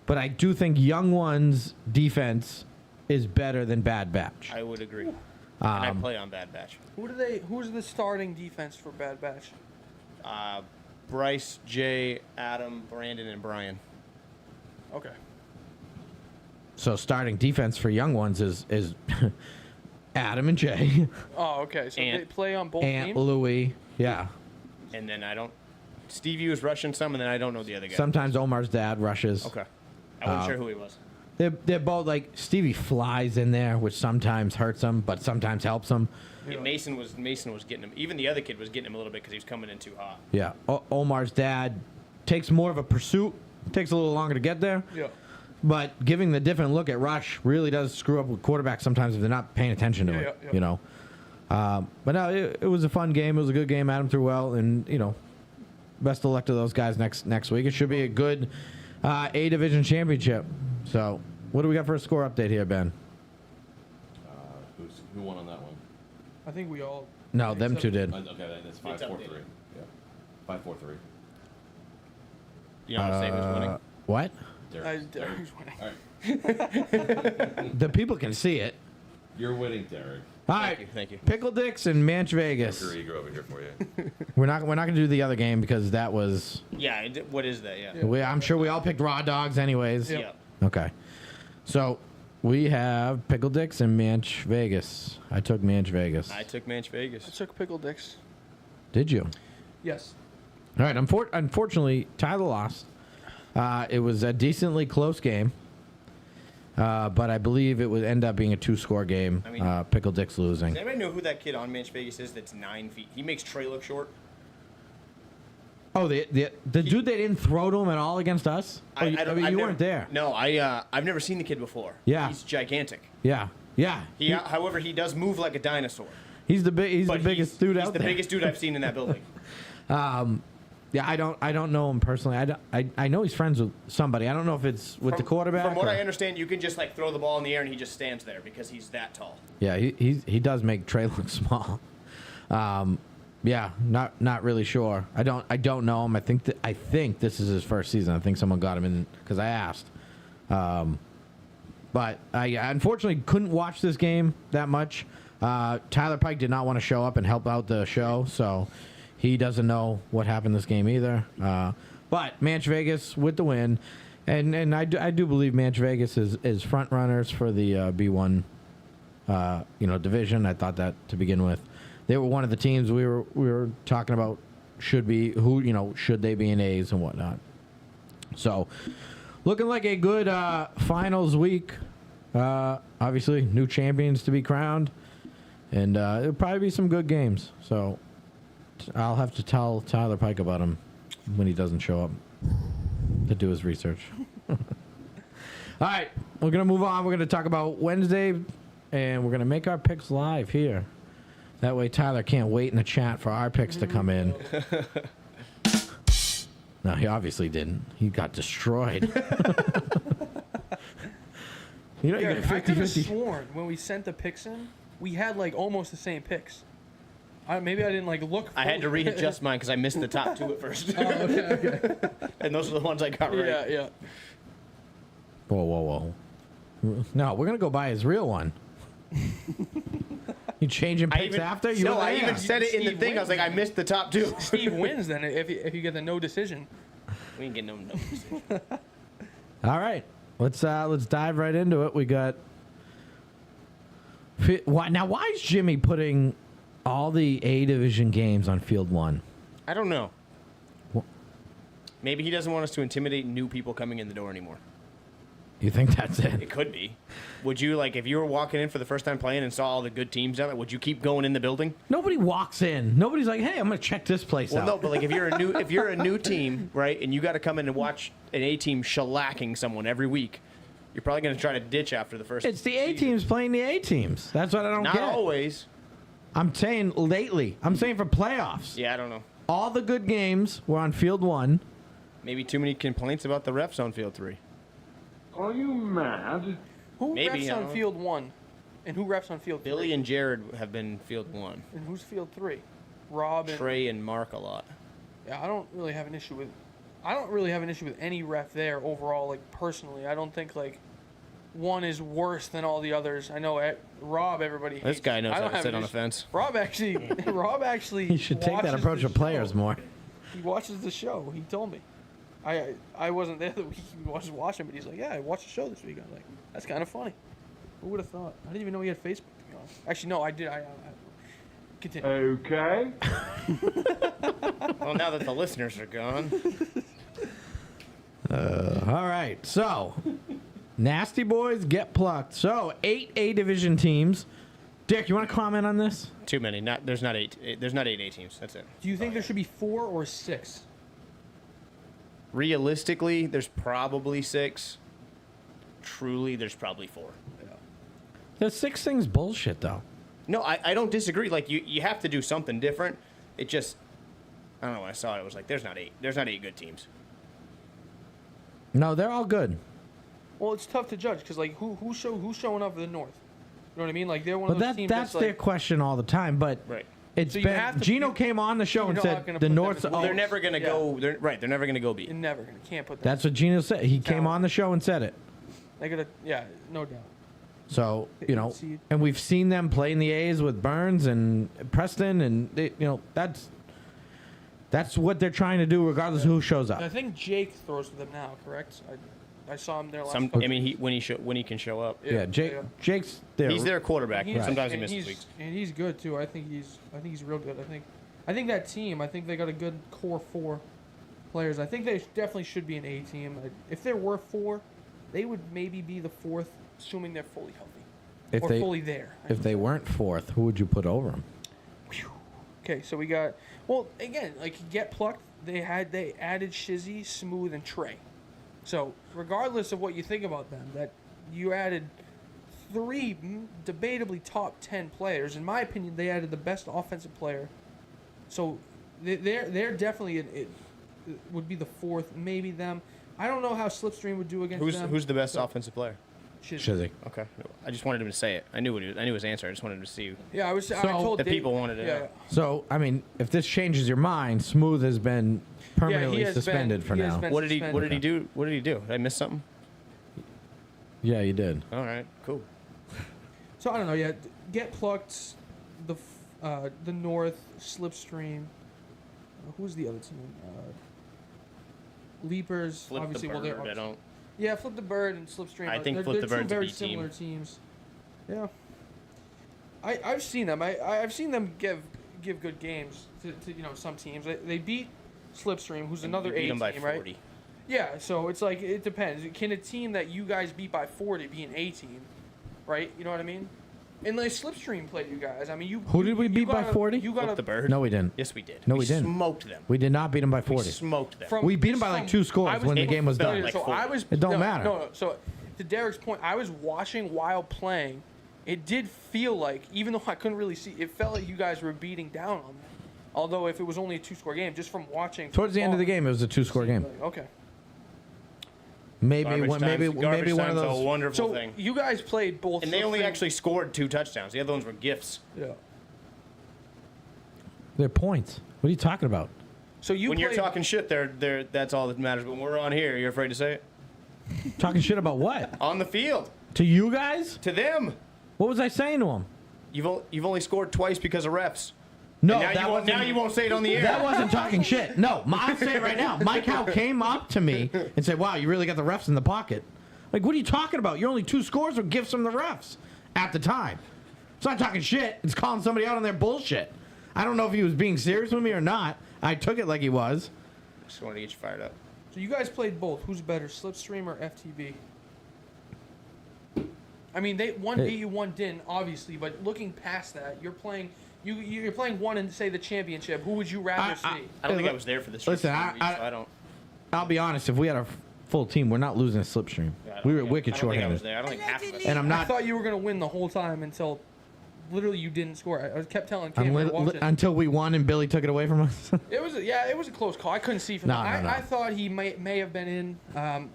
but I do think Young Ones' defense is better than Bad Batch. I would agree. And I play on Bad Batch. Who's the starting defense for Bad Batch? Bryce, Jay, Adam, Brandon, and Brian. Okay. So starting defense for Young Ones is Adam and Jay. Oh, okay. So they play on both Ant, teams? Louie, yeah. And then Stevie was rushing some, and then I don't know the other guy. Sometimes Omar's dad rushes. Okay. I wasn't sure who he was. They're both like Stevie flies in there, which sometimes hurts him, but sometimes helps him. Yeah, Mason was getting him. Even the other kid was getting him a little bit because he was coming in too hot. Yeah. Omar's dad takes more of a pursuit. Takes a little longer to get there. Yeah. But giving the different look at rush really does screw up with quarterbacks sometimes if they're not paying attention to it. Yeah. You know. But no, it was a fun game. It was a good game. Adam threw well, and best of luck to those guys next week. It should be a good A division championship. So, what do we got for a score update here, Ben? Who won on that one? I think we all. No, them two did. Okay, that's 5-4-3. Yeah, 5-4-3. You know what I'm saying? Who's winning? What? Derek. Derek's winning. All right, The people can see it. you're winning, Derek. All right. Thank you. Pickle Dicks and Manch Vegas. Your ego over here for you. We're not gonna do the other game because that was. Yeah, what is that? Yeah. I'm sure we all picked raw dogs anyways. Yeah. Okay. So we have Pickle Dicks and Manch Vegas. I took Manch Vegas. I took Manch I Vegas. took Pickle Dicks. Did you? Yes. All right. Unfortunately, Tyler lost. It was a decently close game, but I believe it would end up being a 2-score game. I mean, Pickle Dicks losing. Does anybody know who that kid on Manch Vegas is that's 9 feet? He makes Trey look short. Oh, the dude they didn't throw to him at all against us? I've you never- weren't there. No, I've never seen the kid before. Yeah. He's gigantic. Yeah. However, he does move like a dinosaur. He's the But biggest dude out He's the there. biggest dude I've seen in that building. Yeah, I don't know him personally. I know he's friends with somebody. I don't know if it's with the quarterback. From what or- I understand, you can just like throw the ball in the air and he just stands there because he's that tall. Yeah, he does make Trey look small. Yeah, not really sure. I don't know him. I think this is his first season. I think someone got him in because I asked. But I unfortunately couldn't watch this game that much. Tyler Pike did not want to show up and help out the show, so he doesn't know what happened this game either. But Manch Vegas with the win, and I do believe Manch Vegas is front runners for the B1 division. I thought that to begin with. They were one of the teams we were talking about should they be in A's and whatnot. So, looking like a good finals week. Obviously, new champions to be crowned, and it'll probably be some good games. So, I'll have to tell Tyler Pike about him when he doesn't show up to do his research. All right, we're gonna move on. We're gonna talk about Wednesday, and we're gonna make our picks live here. That way Tyler can't wait in the chat for our picks to come in. No, he obviously didn't. He got destroyed. You Yeah, get I could have 50-50. sworn when we sent the picks in, we had like almost the same picks. Maybe I didn't like look. I had to fully. readjust mine because I missed the top 2 at first. Okay. And those are the ones I got right. Yeah. Whoa. No, we're going to go buy his real one. You changing picks after? You No, were I there. even said it in the Steve thing. I was like, I missed the top 2. Steve wins then if you get the no decision. We didn't get no decision. All right. Let's dive right into it. We got Why is Jimmy putting all the A division games on Field 1? I don't know. Wha- Maybe he doesn't want us to intimidate new people coming in the door anymore. You think that's it? It could be. Would you, like, if you were walking in for the first time playing and saw all the good teams down there, would you keep going in the building? Nobody walks in. Nobody's like, hey, I'm going to check this place Well, out. no, but like if you're a new team, right, and you got to come in and watch an A team shellacking someone every week, you're probably going to try to ditch after the first. It's the A teams playing the A teams. That's what I don't Not get. always. I'm saying lately. I'm saying for playoffs. Yeah, I don't know. All the good games were on Field 1. Maybe too many complaints about the refs on Field 3. Are you mad? Who Maybe, I refs don't on know. Field 1? And who refs on Field 3? Billy and Jared have been Field 1. And who's Field 3? Rob and... Trey and Mark a lot. Yeah, I don't really have an issue with any ref there overall, like, personally. I don't think, like, one is worse than all the others. I know Rob, everybody hates. This guy knows I how don't to have sit an on a issue. fence. Rob actually You should take that watches approach the with players show. more. He watches the show. He told me. I wasn't there the week he was watching, but he's like, yeah, I watched the show this week. I'm like, that's kind of funny. Who would have thought? I didn't even know he had Facebook, to be honest. Actually, no, I did. I continue. Okay. Well, now that the listeners are gone. All right. So, Nasty Boys get plucked. So, 8 A division teams. Dick, you want to comment on this? Too many. There's not eight A teams. That's it. Do you think there should be 4 or 6? Realistically, there's probably 6. Truly, there's probably 4. The 6 thing's bullshit, though. No, I don't disagree. Like, you have to do something different. It just, I don't know, when I saw it, it was like, there's not 8 good teams. No, they're all good. Well, it's tough to judge because, like, who's showing up for the North? You know what I mean? Like, they're one But of those teams that's their like, question all the time. But Right. it's So you have been to- Gino came on the show you're and not said gonna the put them North's. as- Well, they're Oh, never going to go, they're never going to go B. you're never gonna can't put them. that's what Gino said. He came Talent. on the show and said it. They gotta, yeah, no doubt. So, The you know, 8 seed. and we've seen them play in the A's with Burns and Preston, and they, you know, that's what they're trying to do, regardless of who shows I up. think Jake throws with them now, correct? I saw him there last. Some, couple- I mean, when he can show up. Yeah, Jake's there. He's their quarterback. He's- Sometimes he and misses he's- weeks. And he's good too. I think he's real good. I think that team. I think they got a good core 4 players. I think they definitely should be an A team. If there were 4, they would maybe be the 4th, assuming they're fully healthy If or they fully there. if they weren't 4th, who would you put over them? Okay, so we got. Well, again, like get plucked. They added Shizzy, Smooth, and Trey. So regardless of what you think about them, that you added 3 debatably top 10 players. In my opinion, they added the best offensive player. So they're definitely it would be the 4th, maybe them. I don't know how Slipstream would do against them. Who's the best offensive player? Shizzy. Okay. I just wanted him to say it. I knew his answer. I just wanted him to see. Yeah, I told The Dave- people wanted to yeah, know. So, I mean, if this changes your mind, Smooth has been permanently has suspended been- for he has now. been- What did he suspended. do? What did he do? Did I miss something? Yeah, you did. All right. Cool. So I don't know. Yeah, get plucked. The North Slipstream. Who's the other team? Leapers. Flip obviously, the well, they're bird. I don't. Yeah, Flip the Bird and Slipstream. I think they're, Flip they're the Bird's a two very B team. similar teams. Yeah. I've seen them. I've seen them give good games to some teams. They beat Slipstream, who's another beat A them by team, 40. right? Yeah. So it's like it depends. Can a team that you guys beat by 40 be an A team, right? You know what I mean? And like Slipstream played you guys. I mean, you. Who did we beat by 40? You got Flip the bird. No, we didn't. Yes, we did. No, we didn't. Smoked them. We did not beat them by We 40. smoked them. We beat 'em by, like, 2 scores when the game was done. Like so 40. I was. It don't no, matter. No. So to Derek's point, I was watching while playing. It did feel like, even though I couldn't really see, it felt like you guys were beating down on them. Although if it was only a 2-score game, just from watching. Towards the end of the game, it was a 2-score game. Okay. Maybe Garbage one, time's- maybe garbage one of time's those. a wonderful So thing. you guys played both. And they only Slipstream- actually scored 2 touchdowns. The other ones were gifts. Yeah. They're points. What are you talking about? So you When you're played- talking shit, that's all that matters. But when we're on here, you're afraid to say it? Talking shit about what? On the field. To you guys? To them. What was I saying to them? You've only scored twice because of refs. No, And now that you won't, wasn't. now you won't say it on the air. That wasn't talking shit. No, I'll say it right now. Mike Howe came up to me and said, "Wow, you really got the refs in the pocket." Like, what are you talking about? You're only 2 scores with gifts from the refs at the time. It's not talking shit. It's calling somebody out on their bullshit. I don't know if he was being serious with me or not. I took it like he was. Just wanted to get you fired up. So you guys played both. Who's better, Slipstream or FTB? I mean, one beat you, one didn't, obviously. But looking past that, you're playing one in, say, the championship. Who would you rather see? I don't think I was there for the Listen, so I don't. I'll be honest. If we had a full team, we're not losing a Slipstream. Yeah, We were wicked I don't think I was short-handed. there. I don't think half of us. And I'm I not thought you were gonna win the whole time until literally you didn't score. I kept telling Cam watching. until we won and Billy took it away from us. It was a close call. I couldn't see from No, that. no. I thought he may have been in.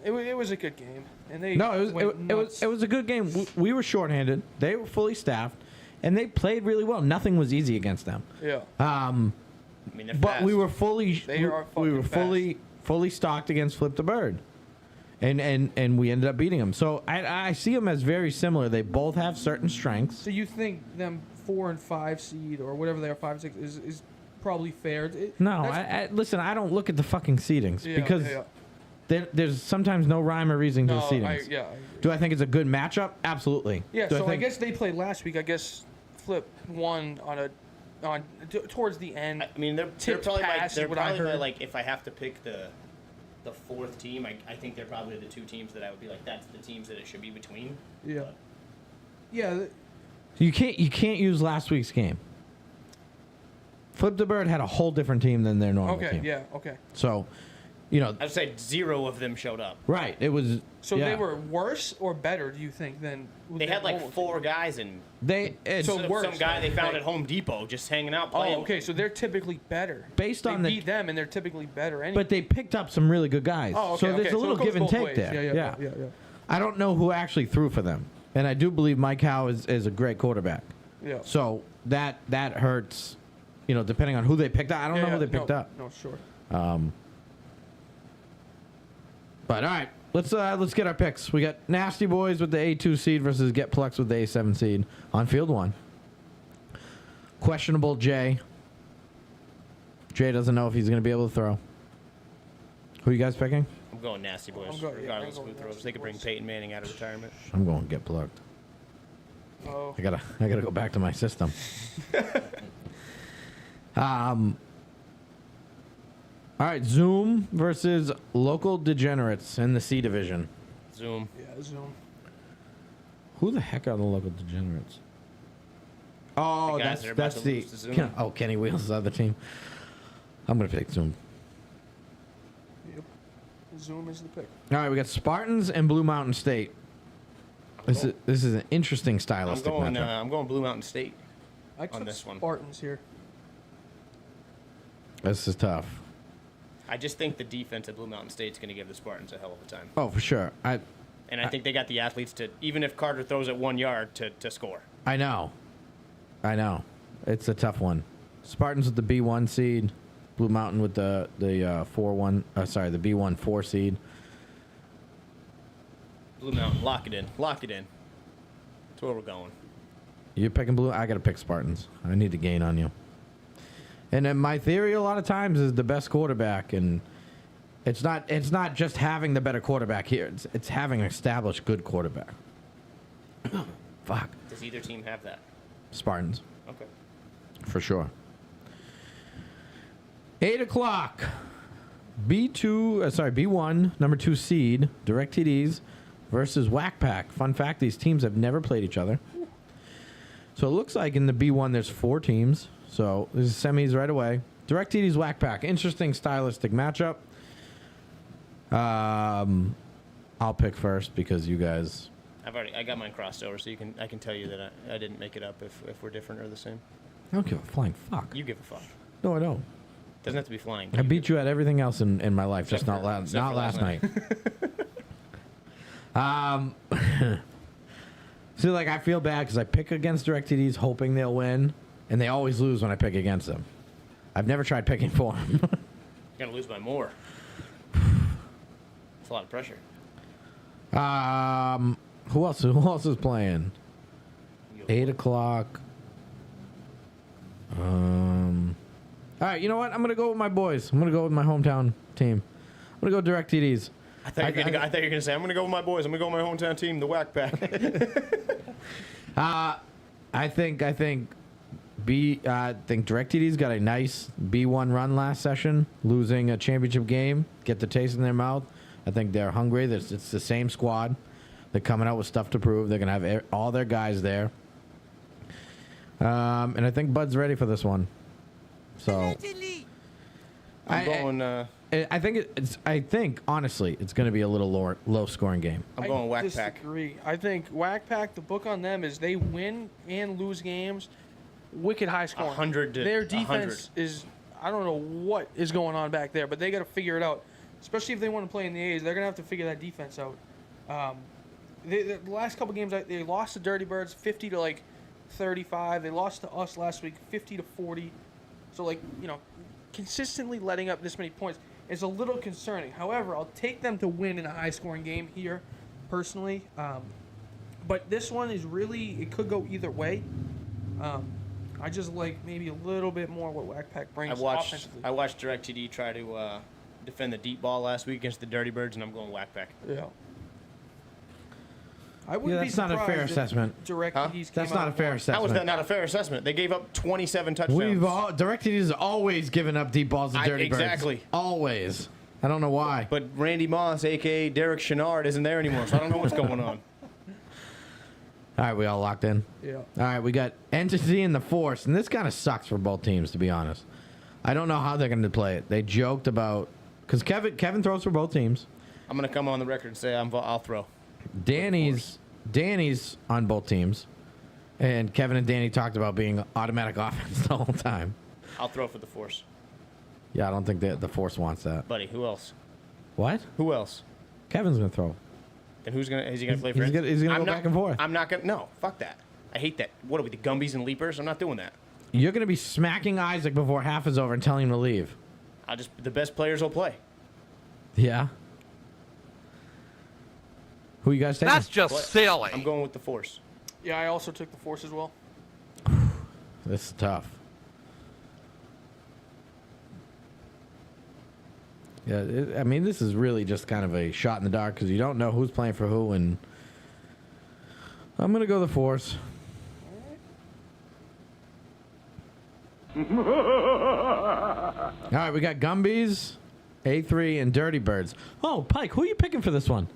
It was a good game, and they No, went it nuts. was a good game. We were shorthanded. They were fully staffed, and they played really well. Nothing was easy against them. Yeah. I mean, they're But fast. we were fully They are we were fucking fully stocked against Flip the Bird, and we ended up beating them. So I see them as very similar. They both have certain strengths. So you think them 4 and 5 seed or whatever they are, 5 6 is probably fair? No, That's- listen. I don't look at the fucking seedings Yeah, because yeah. there's sometimes no rhyme or reason to No, the seedings. I agree. Do I think it's a good matchup? Absolutely. Yeah, Do so I think- guess they played last week. I guess Flip won towards the end. I mean, they're Tipped probably pass they're is what I probably heard. like if I have to pick the fourth team, I think they're probably the two teams that I would be like that's the teams that it should be between. Yeah. Yeah. You can't use last week's game. Flip the Bird had a whole different team than their normal Okay. team. Yeah. Okay. So, you know, I'd say 0 of them showed up. right? It was. So yeah. they were worse or better? Do you think than They had like 4 guys and It's So worse, some guy they found right. at Home Depot just hanging out playing. Oh, okay. So they're typically better. Based they on the- beat them, and they're typically better. Anyway. but they picked up some really good guys. Oh, okay, so there's okay. a little it goes give and both take ways. there. Yeah. I don't know who actually threw for them, and I do believe Mike Howe is a great quarterback. Yeah. So that hurts. You know, depending on who they picked up. I don't know who they picked up. No, sure. But all right, let's get our picks. We got Nasty Boys with the A2 seed versus Get Plex with the A7 seed on field 1. Questionable Jay. Jay doesn't know if he's going to be able to throw. Who you guys picking? I'm going Nasty Boys, I'm going regardless of who throws. Nasty They could bring Boys. Peyton Manning out of retirement. I'm going Get Plugged. Oh. I gotta go back to my system. All right, Zoom versus Local Degenerates in the C division. Zoom. Yeah. Zoom. Who the heck are the Local Degenerates? Oh, The guys that are about that's to the lose to Zoom. Kenny Wheels' other team. I'm gonna pick Zoom. Yep. Zoom is the pick. All right, we got Spartans and Blue Mountain State. This is an interesting I'm stylistic going. matchup. I'm going Blue Mountain State. I took this one. Spartans here. This is tough. I just think the defense at Blue Mountain State's going to give the Spartans a hell of a time. Oh, for sure. And I think they got the athletes to, even if Carter throws it 1 yard, to score. I know. It's a tough one. Spartans with the B1 seed, Blue Mountain with the 4-1. Sorry, the B1 4 seed. Blue Mountain, lock it in. Lock it in. That's where we're going. You're picking Blue. I got to pick Spartans. I need to gain on you. And then my theory a lot of times is the best quarterback, and it's not just having the better quarterback here. It's having an established good quarterback. Fuck. Does either team have that? Spartans. Okay. For sure. 8 o'clock. B1, number 2 seed, Direct TDs versus Whack Pack. Fun fact, these teams have never played each other. So it looks like in the B1 there's 4 teams. So this is semis right away. Direct TDs, Whack Pack. Interesting stylistic matchup. I'll pick first because you guys... I got mine crossed over, so I can tell you that I didn't make it up if we're different or the same. I don't give a flying fuck. You give a fuck. No, I don't. Doesn't have to be flying. I beat you at everything else in my life, just Except not for last last night. See, like, I feel bad because I pick against DirecTDs hoping they'll win, and they always lose when I pick against them. I've never tried picking for them. You're gonna lose by more. It's a lot of pressure. Who else is playing? 8 o'clock. All right, you know what? I'm gonna go with my boys. I'm gonna go with my hometown team. I'm gonna go DirecTDs. I thought you were gonna say I'm gonna go with my boys. I'm gonna go with my hometown team, the Whack Pack. I think DirecTV's got a nice B1 run last session, losing a championship game, get the taste in their mouth. I think they're hungry. It's the same squad. They're coming out with stuff to prove. They're going to have all their guys there. And I think Bud's ready for this one. So I'm going. I think honestly, it's going to be a little low scoring game. I'm going Whack Pack. Disagree. I think Whack Pack. The book on them is they win and lose games. Wicked high scoring. 100 to Their defense 100. is. I don't know what is going on back there, but they got to figure it out. Especially if they want to play in the A's, they're gonna have to figure that defense out. The last couple games, they lost to Dirty Birds 50 to like 35. They lost to us last week 50 to 40. So consistently letting up this many points is a little concerning. However, I'll take them to win in a high-scoring game here, personally. But this one is really, it could go either way. I just like maybe a little bit more what Whack Pack brings offensively. I watched DirecTV try to defend the deep ball last week against the Dirty Birds, and I'm going Whack Pack. Yeah. I wouldn't be that's not a fair surprised if assessment. DirecTV's That's came not out a fair and won. assessment. How was that not a fair assessment? They gave up 27 touchdowns. DirecTV's always given up deep balls to Dirty Birds. Exactly. Always. I don't know why. But Randy Moss, a.k.a. Derek Chenard, isn't there anymore, so I don't know what's going on. All right, we all locked in? Yeah. All right, we got Entity and the Force, and this kind of sucks for both teams, to be honest. I don't know how they're going to play it. They joked about... Because Kevin throws for both teams. I'm going to come on the record and say I'll throw. Danny's on both teams. And Kevin and Danny talked about being automatic offense the whole time. I'll throw for the Force. Yeah, I don't think the Force wants that. Buddy, who else? What? Who else? Kevin's going to throw. And is he going to play for He's Entity? gonna go back and forth. I'm not going to. No, fuck that. I hate that. What are we, the Gumbies and Leapers? I'm not doing that. You're going to be smacking Isaac before half is over and telling him to leave. The best players will play. Yeah. Who you guys taking? That's just silly. I'm going with the Force. Yeah, I also took the Force as well. This is tough. Yeah, I mean, this is really just kind of a shot in the dark because you don't know who's playing for who, and I'm gonna go the Force. All right, we got Gumbies, A3, and Dirty Birds. Oh, Pike, who are you picking for this one?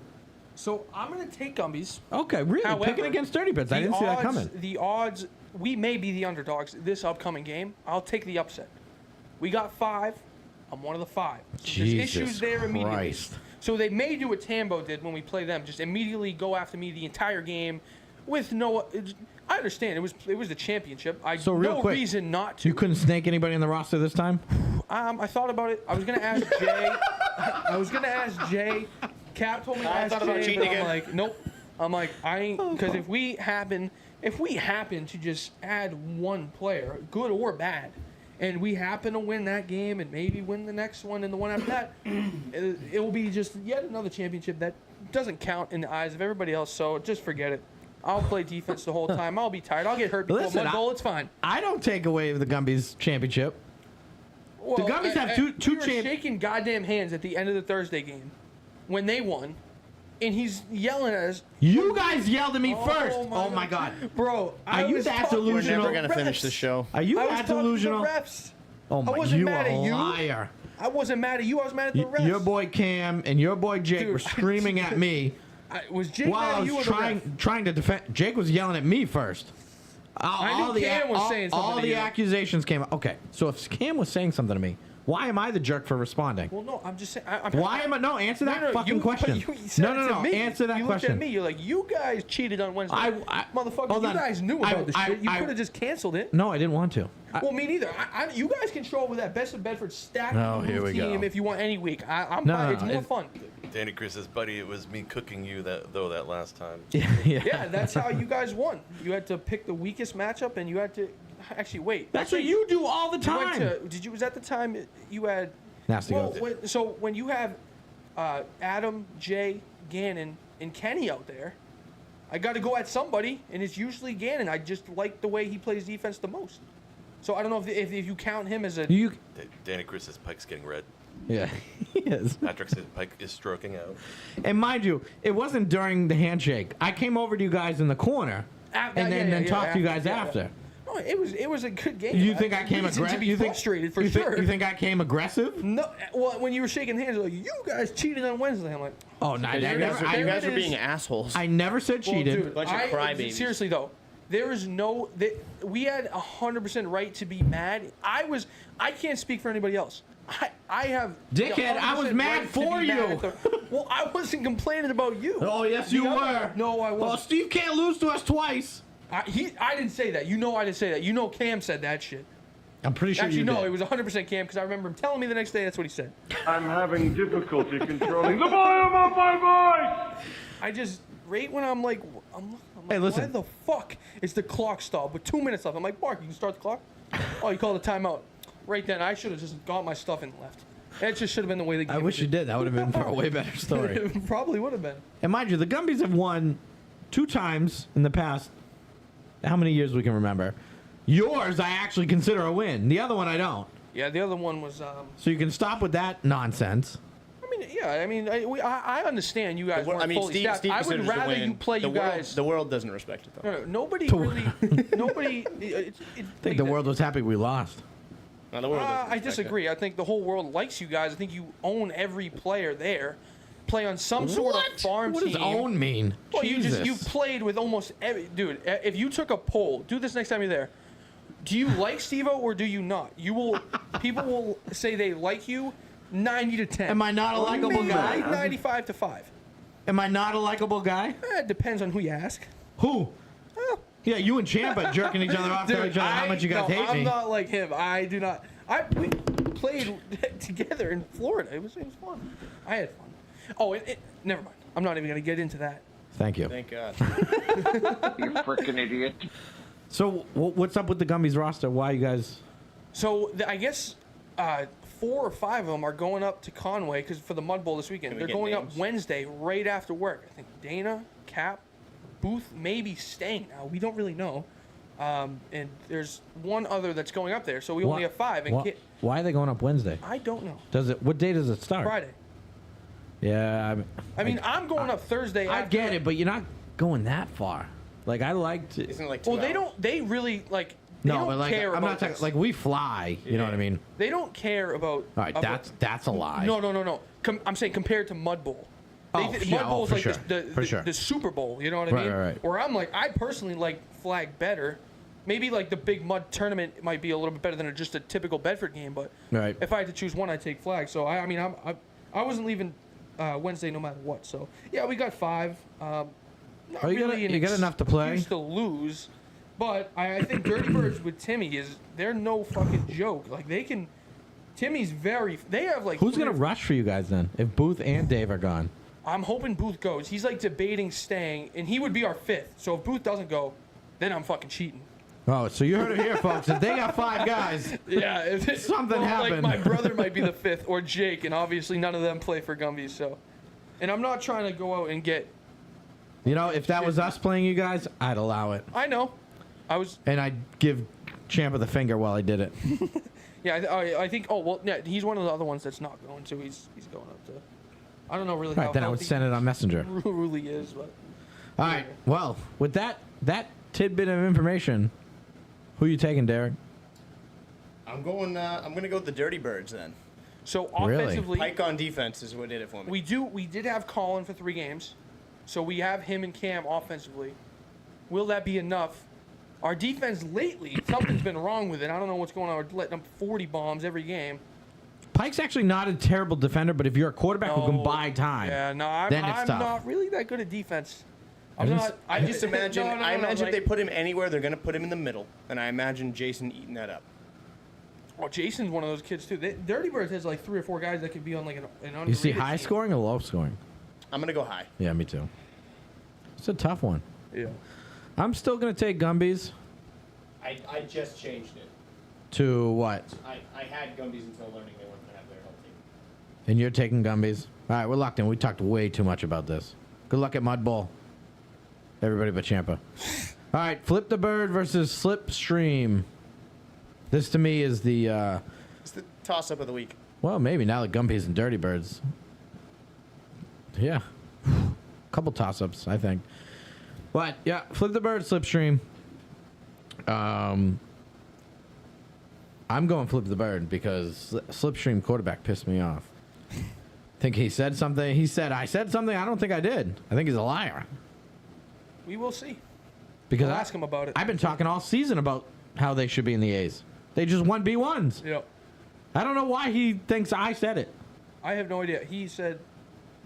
So I'm going to take Gumbies. Okay, really? However, Picking against Dirty Birds. I didn't see that coming. The odds, we may be the underdogs this upcoming game. I'll take the upset. We got 5. I'm one of the 5. So Jesus there's issues there immediately. Christ. So they may do what Tambo did when we play them. Just immediately go after me the entire game with no... I understand. It was the championship. So real no quick, reason not to. You couldn't snake anybody in the roster this time? I thought about it. I was going to ask Jay. Cap told me to ask thought about Jay, cheating but I'm again. like, nope. I'm like, I ain't, because if we happen to just add one player, good or bad, and we happen to win that game and maybe win the next one and the one after that, it will be just yet another championship that doesn't count in the eyes of everybody else. So just forget it. I'll play defense the whole time. I'll be tired. I'll get hurt before Listen, one goal. It's fine. I don't take away the Gumbies championship. Well, Gumbies have two we were champ- shaking goddamn hands at the end of the Thursday game when they won, and he's yelling at us. You guys yelled at me first. my Oh my God. Bro, I Are you was that talking to We're delusional? never going to refs. finish the show. Are you I was that talking to the delusional? refs. Oh my, I wasn't you mad a at you. liar. I wasn't mad at you. I was mad at the refs. Your boy Cam and your boy Jake Dude, were screaming at me was Jake while mad I at you was or the ref? trying to defend. Jake was yelling at me first. I knew Cam was saying something all to the you. accusations came out. Okay, so if Cam was saying something to me, why am I the jerk for responding? Well, no, I'm just saying. I'm Why am I? No, answer that fucking question. You said No, it no, to no. me. Answer that you question. Looked at me. You're like, you guys cheated on Wednesday. Motherfucker, hold you on. guys knew about the shit. You I- could have just canceled it. No, I didn't want to. Well, me neither. You guys can show up with that best of Bedford stacked Oh, here we team go. if you want any week. I'm No, fine. no, It's more fun. Danny Chris's buddy, it was me cooking you that last time. Yeah, that's how you guys won. You had to pick the weakest matchup, and you had to actually wait. That's what you do all the You went time. to, was that the time you had? Nasty Well, goats. when you have Adam, Jay, Gannon, and Kenny out there, I got to go at somebody, and it's usually Gannon. I just like the way he plays defense the most. So I don't know if you count him as a. Danny Chris's pike's getting red. Yeah, he is. Patrick's pike is stroking out. And mind you, it wasn't during the handshake. I came over to you guys in the corner and then talk to you guys after. No, it was a good game. You think I came reason aggressive? to be frustrated for sure. You think I came aggressive? No, well, when you were shaking hands, like, you guys cheated on Wednesday. I'm like, Oh, no, You guys are being assholes. I never said well, cheated. dude, Bunch of crybabies. seriously though, there is no. We had 100% right to be mad. I can't speak for anybody else. I have. Dickhead, I was 100% mad right to for be mad you. at well, I wasn't complaining about you. Oh, yes, you were. No, I Well, wasn't. Steve can't lose to us twice. I didn't say that. You know I didn't say that. You know Cam said that shit. I'm pretty sure Actually, you no, did. it was 100% Cam because I remember him telling me the next day that's what he said. I'm having difficulty controlling the volume of my voice! I just, right when I'm like, Hey, listen. why the fuck is the clock stopped with 2 minutes left? I'm like, Mark, you can start the clock? Oh, you called a timeout. Right then, I should have just got my stuff and left. That just should have been the way the game I wish you did. That would have been for a way better story. It probably would have been. And mind you, the Gumbies have won 2 times in the past, how many years we can remember. Yours I actually consider a win. The other one I don't. Yeah, the other one was, So you can stop with that nonsense. I understand you guys weren't fully Steve staffed. I would considers the rather win. you play the you world, guys. The world doesn't respect it, though. No, nobody really, nobody. I think the world was happy we lost. No, the world doesn't I respect disagree. I think the whole world likes you guys. I think you own every player there. Play on some sort of farm What team. does own mean? Well, Jesus. you played with almost every dude. If you took a poll, do this next time you're there. Do you like Steve-O or do you not? People will say they like you 90 to 10. Am I not a likable guy? 95 to 5. Am I not a likable guy? It depends on who you ask. Who? Well, Yeah, you and Champa jerking each other off, telling each other how much you guys hate I'm me. not like him. I do not. We played together in Florida. It was fun. I had fun. Oh, never mind. I'm not even going to get into that. Thank you. Thank God. You frickin' idiot. So, what's up with the Gumbies roster? Why you guys... So I guess 4 or 5 of them are going up to Conway because for the Mud Bowl this weekend. Can we They're get going names? up Wednesday right after work. I think Dana, Cap, Booth may be staying now. We don't really know. And there's one other that's going up there, so we only have 5. And Why are they going up Wednesday? I don't know. What day does it start? Friday. Yeah, I mean, I'm going up Thursday. I after- get it, but you're not going that far. Like, I like to... Isn't it like 2 Well, they hours? don't. They really like. They No, don't but like, care I'm about not talking... this. Like, we fly, you know what I mean? They don't care about. All right, that's a lie. No. I'm saying compared to Mud Bowl. Oh, Mud yeah, Bowl is for like sure. the, For sure. the Super Bowl. You know what I Right, mean? right. Where I'm like, I personally like flag better. Maybe like the big mud tournament might be a little bit better than just a typical Bedford game, but Right. if I had to choose one, I'd take flag. So I mean, I wasn't leaving Wednesday no matter what. So yeah, we got 5. Not Oh, you really got enough to play? excuse to lose, but I think Dirty Birds with Timmy they're no fucking joke. Like they can. Timmy's they have like. Who's going to rush for you guys then, if Booth and Dave are gone? I'm hoping Booth goes. He's like debating staying, and he would be our 5th. So if Booth doesn't go, then I'm fucking cheating. Oh, so you heard it here, folks. If they got 5 guys... Yeah, Something happened. Like my brother might be the 5th, or Jake, and obviously none of them play for Gumbies. So, and I'm not trying to go out and get. You know, if that was us playing you guys, I'd allow it. I know, I was. And I'd give Champa the finger while I did it. Yeah, I think. Oh well, yeah, he's one of the other ones that's not going to. He's going up to. I don't know really All how right, then I would healthy send it on Messenger. Really is, but. All right, well, with that tidbit of information, who you taking, Derek? I'm going to go with the Dirty Birds then. So Really? offensively, Pike on defense is what did it for me. we did have Colin for 3 games, so we have him and Cam offensively. Will that be enough? Our defense lately, something's been wrong with it. I don't know what's going on. We're letting up 40 bombs every game. Pike's actually not a terrible defender, but if you're a quarterback who can buy time, Yeah, no, then it's I'm tough. not really that good at defense. I'm I not. just- I just imagine. No, I imagine like- if they put him anywhere, they're going to put him in the middle, and I imagine Jason eating that up. Oh, Jason's one of those kids too. Dirty Birds has like 3 or 4 guys that could be on like an underrated You see high team. scoring or low scoring? I'm going to go high. Yeah, me too. It's a tough one. Yeah. I'm still going to take Gumbies I just changed it. to what? I had Gumbies until learning they weren't going to have their whole team. And you're taking Gumbies? All right, we're locked in. We talked way too much about this. Good luck at Mud Bowl. Everybody but Champa. All right, Flip the Bird versus Slipstream. This to me is the, It's the toss-up of the week. well, maybe now the Gumbies and Dirty Birds. Yeah. Couple toss-ups, I think. But yeah, Flip the Bird, Slipstream. I'm going Flip the Bird because Slipstream quarterback pissed me off. Think he said something. He said I said something. I don't think I did. I think he's a liar. We will see. Because We'll ask him about it. I've been talking all season about how they should be in the A's. They just won B1s. Yep. I don't know why he thinks I said it. I have no idea. He said,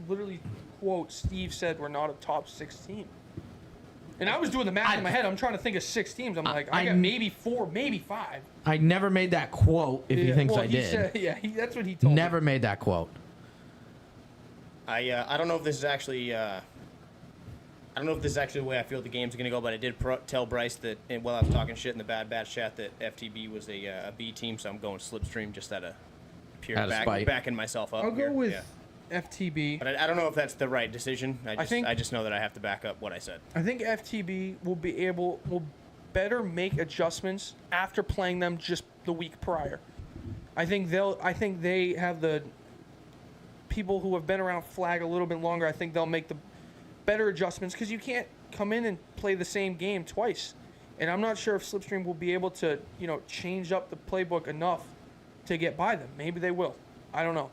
literally, quote, Steve said we're not a top 6 team. And I was doing the math in my head. I'm trying to think of 6 teams. I'm like, I got maybe 4, maybe 5. I never made that quote if he thinks well, I he did. Said, that's what he told me. Never made that quote. I don't know if this is actually I don't know if this is actually the way I feel the game's going to go, but I did tell Bryce that while I was talking shit in the Bad Batch chat that FTB was a B team, so I'm going Slipstream just out of pure backing myself up. I'll go with FTB. But I don't know if that's the right decision. I just know that I have to back up what I said. I think FTB will better make adjustments after playing them just the week prior. I think they have the people who have been around Flag a little bit longer. I think they'll make the better adjustments because you can't come in and play the same game twice. And I'm not sure if Slipstream will be able to, change up the playbook enough to get by them. Maybe they will. I don't know.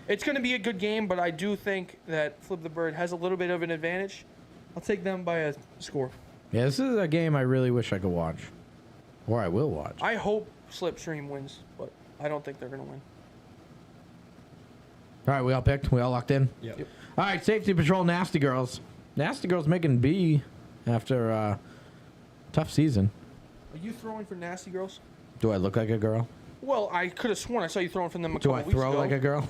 It's going to be a good game, but I do think that Flip the Bird has a little bit of an advantage. I'll take them by a score. Yeah, this is a game I really wish I could watch. Or I will watch. I hope Slipstream wins, but I don't think they're going to win. All right, we all picked? We all locked in? Yep. All right, Safety Patrol, Nasty Girls. Nasty Girls making B after a tough season. Are you throwing for Nasty Girls? Do I look like a girl? Well, I could have sworn I saw you throwing for them a Do couple I weeks throw ago. like a girl?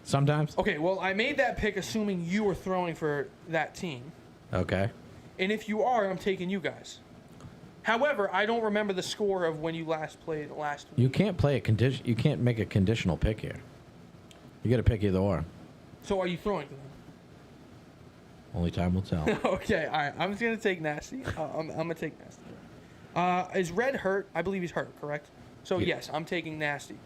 Sometimes. Okay, well, I made that pick assuming you were throwing for that team. Okay. And if you are, I'm taking you guys. However, I don't remember the score of when you last played last week. You can't play a condition. You can't make a conditional pick here. You got to pick either or. So are you throwing for them? Only time will tell. Okay, all right. I'm just going to take Nasty. I'm going to take Nasty. Is Red hurt? I believe he's hurt, correct? So, yes, I'm taking Nasty.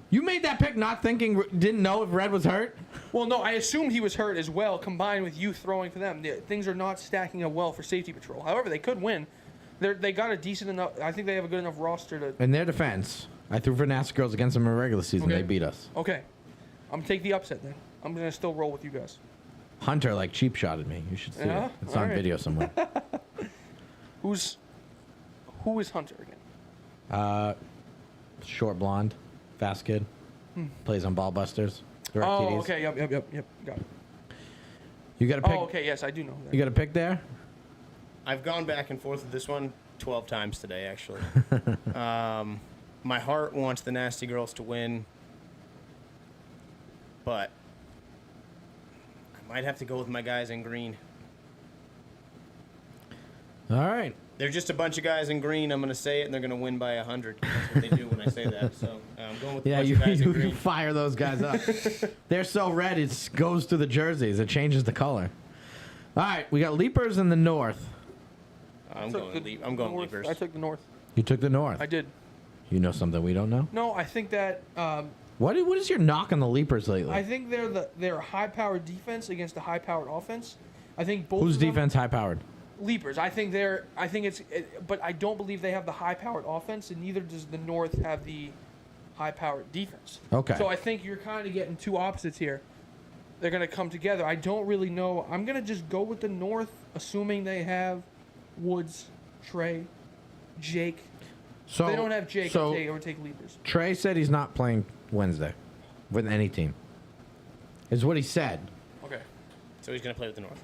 You made that pick not thinking, didn't know if Red was hurt? Well, no, I assumed he was hurt as well, combined with you throwing for them. Things are not stacking up well for Safety Patrol. However, they could win. They got a decent enough. I think they have a good enough roster to. In their defense, I threw for Nasty Girls against them in the regular season. Okay. They beat us. Okay, I'm gonna take the upset then. I'm gonna still roll with you guys. Hunter like cheap shotted me. You should see it. It's on video somewhere. Who is Hunter again? Short blonde, fast kid. Plays on Ball Busters. Direct Oh, TDs. okay. Yep. Got it. You got to pick. Oh, okay. Yes, I do know that. You got a pick there. I've gone back and forth with this one 12 times today, actually. My heart wants the Nasty Girls to win, but I might have to go with my guys in green. All right. They're just a bunch of guys in green. I'm going to say it, and they're going to win by 100. That's what they do when I say that. So I'm going with the bunch of guys in you green. fire those guys up. They're so red, it goes through the jerseys. It changes the color. All right, we got Leapers in the north. I'm going Leapers. I took the North. You took the north. I did. You know something we don't know? No, I think that. What is your knock on the Leapers lately? I think they're a high-powered defense against a high-powered offense. I think both. Whose of them, defense high powered? Leapers. But I don't believe they have the high-powered offense, and neither does the North have the high-powered defense. Okay. So I think you're kind of getting two opposites here. They're going to come together. I don't really know. I'm going to just go with the North, assuming they have Woods, Trey, Jake. So If they don't have Jake, so I would take Leapers. Trey said he's not playing Wednesday with any team. Is what he said. Okay. So he's going to play with the North.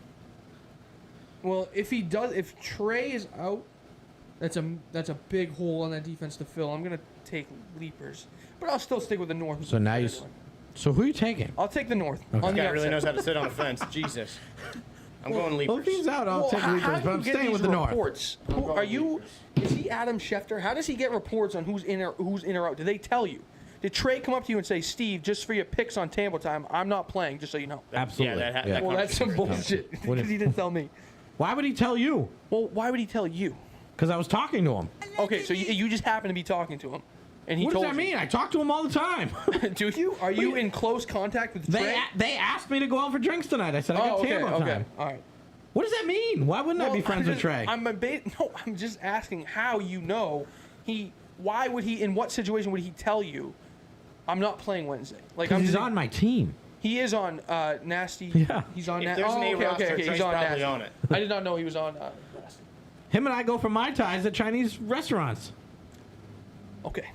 Well, if Trey is out, that's a big hole on that defense to fill. I'm gonna take Leapers, but I'll still stick with the North. So now So who are you taking? I'll take the North. Okay. On This the guy really upset. knows how to sit on a fence. Jesus. I'm going Well, Leapers. if he's out, I'll Well, take how Leapers, do but you I'm get staying these with the north. reports? Who are you? Is he Adam Schefter? How does he get reports on who's in or out? Do they tell you? Did Trey come up to you and say, Steve, just for your picks on Tambo time, I'm not playing, just so you know? Absolutely. Yeah, Yeah. Well, that's some bullshit What because if- he didn't tell me. Why would he tell you? Well, why would he tell you? Because I was talking to him. Okay, so you just happen to be talking to him, and he What does told that mean? I talk to him all the time. you. Do you? Are you in close contact with Trey? They asked me to go out for drinks tonight. I said I got Oh, okay, Tambo okay, time. all right. What does that mean? Why wouldn't I be friends with Trey? I'm just asking how you know why would he, in what situation would he tell you, I'm not playing Wednesday? Like, He's on my team. He is on Nasty. Yeah. He's on If Nasty. there's an A roster, okay. Trey's He's on probably Nasty. on it. I did not know he was on Nasty. Him and I go for Mai Tais at Chinese restaurants. Okay.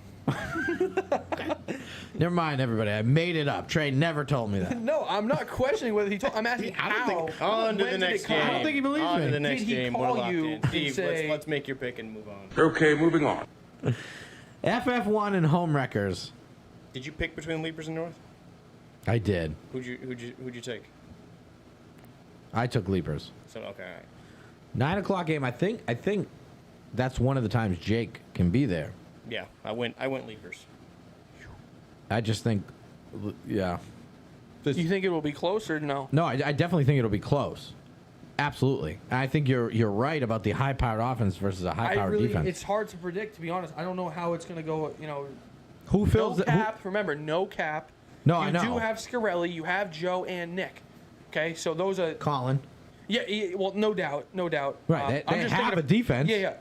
Never mind, everybody. I made it up. Trey never told me that. No, I'm not questioning whether he told. I'm asking how. On to when the did next it come game. I don't think he believes On me. to the next Did he game. We're call locked you in. and Steve, say- let's make your pick and move on. Okay, moving on. FF1 and home wreckers. Did you pick between Leapers and North? I did. Who'd you take? I took Leapers. So okay. All right. 9 o'clock game. I think that's one of the times Jake can be there. Yeah, I went Leapers. I just think, yeah. You think it will be close or no? No, I definitely think it'll be close. Absolutely. I think you're right about the high-powered offense versus a high-powered defense. It's hard to predict, to be honest. I don't know how it's going to go. You know, Who fills no the cap. Remember, no cap. No, I know. You do have Scarelli. You have Joe and Nick. Okay, so those are. Colin. Yeah, well, no doubt. Right, I'm they just have thinking a defense. Yeah.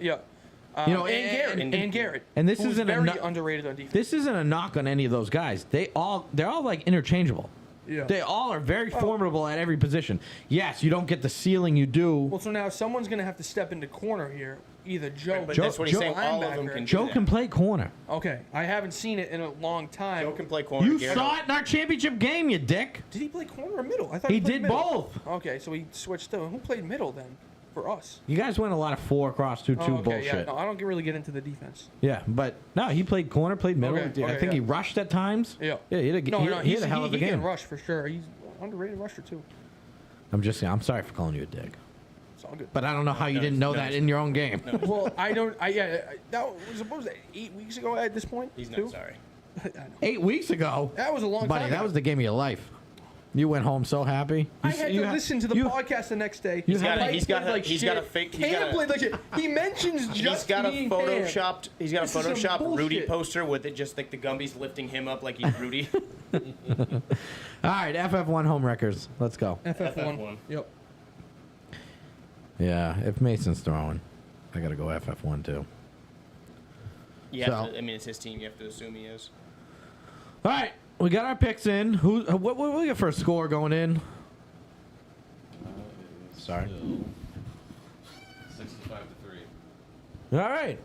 You know, and Garrett. And this who's isn't very a underrated on defense. This isn't a knock on any of those guys. They're all like interchangeable. Yeah. They all are very formidable at every position. Yes, you don't get the ceiling you do. Well, so now someone's going to have to step into corner here. Either Joe, But that's what he's saying. All of them linebacker. can do Joe that. can play corner. Okay, I haven't seen it in a long time. Joe can play corner. You Garrett- saw it in our championship game, you dick. Did he play corner or middle? I thought He played did middle. both. Okay, so he switched to who played middle then for us? You guys went a lot of 4-cross 2-2 Oh, okay, bullshit. yeah. No, I don't really get into the defense. Yeah, but no, he played corner, played middle. Okay, I think he yeah. rushed at times. Yeah. Yeah, he had He's a hell of a he game. can rush for sure. He's an underrated rusher too. I'm sorry for calling you a dick. It's all good. But I don't know how you didn't know that in your own game. Well, that was supposed to 8 weeks ago at this point. He's not too? sorry. I know. 8 weeks ago. That was a long Buddy, time. that ago. was the game of your life. You went home so happy. I had to listen to the podcast the next day. He's got a- he's got a- Like he's shit. got a fake- he's Cam got a- played like shit. He mentions just He's got a being Cam. photoshopped. He's got a This is some photoshopped Rudy bullshit. poster with it just like the Gumbies lifting him up like he's Rudy. All right, FF1 home wreckers. Let's go. FF1. FF1. Yep. Yeah, if Mason's throwing, I got to go FF1 too. Yeah, So- I mean it's his team. You have to assume he is. All right, we got our picks in. What we got for a score going in? Sorry. 65 to 3. All right.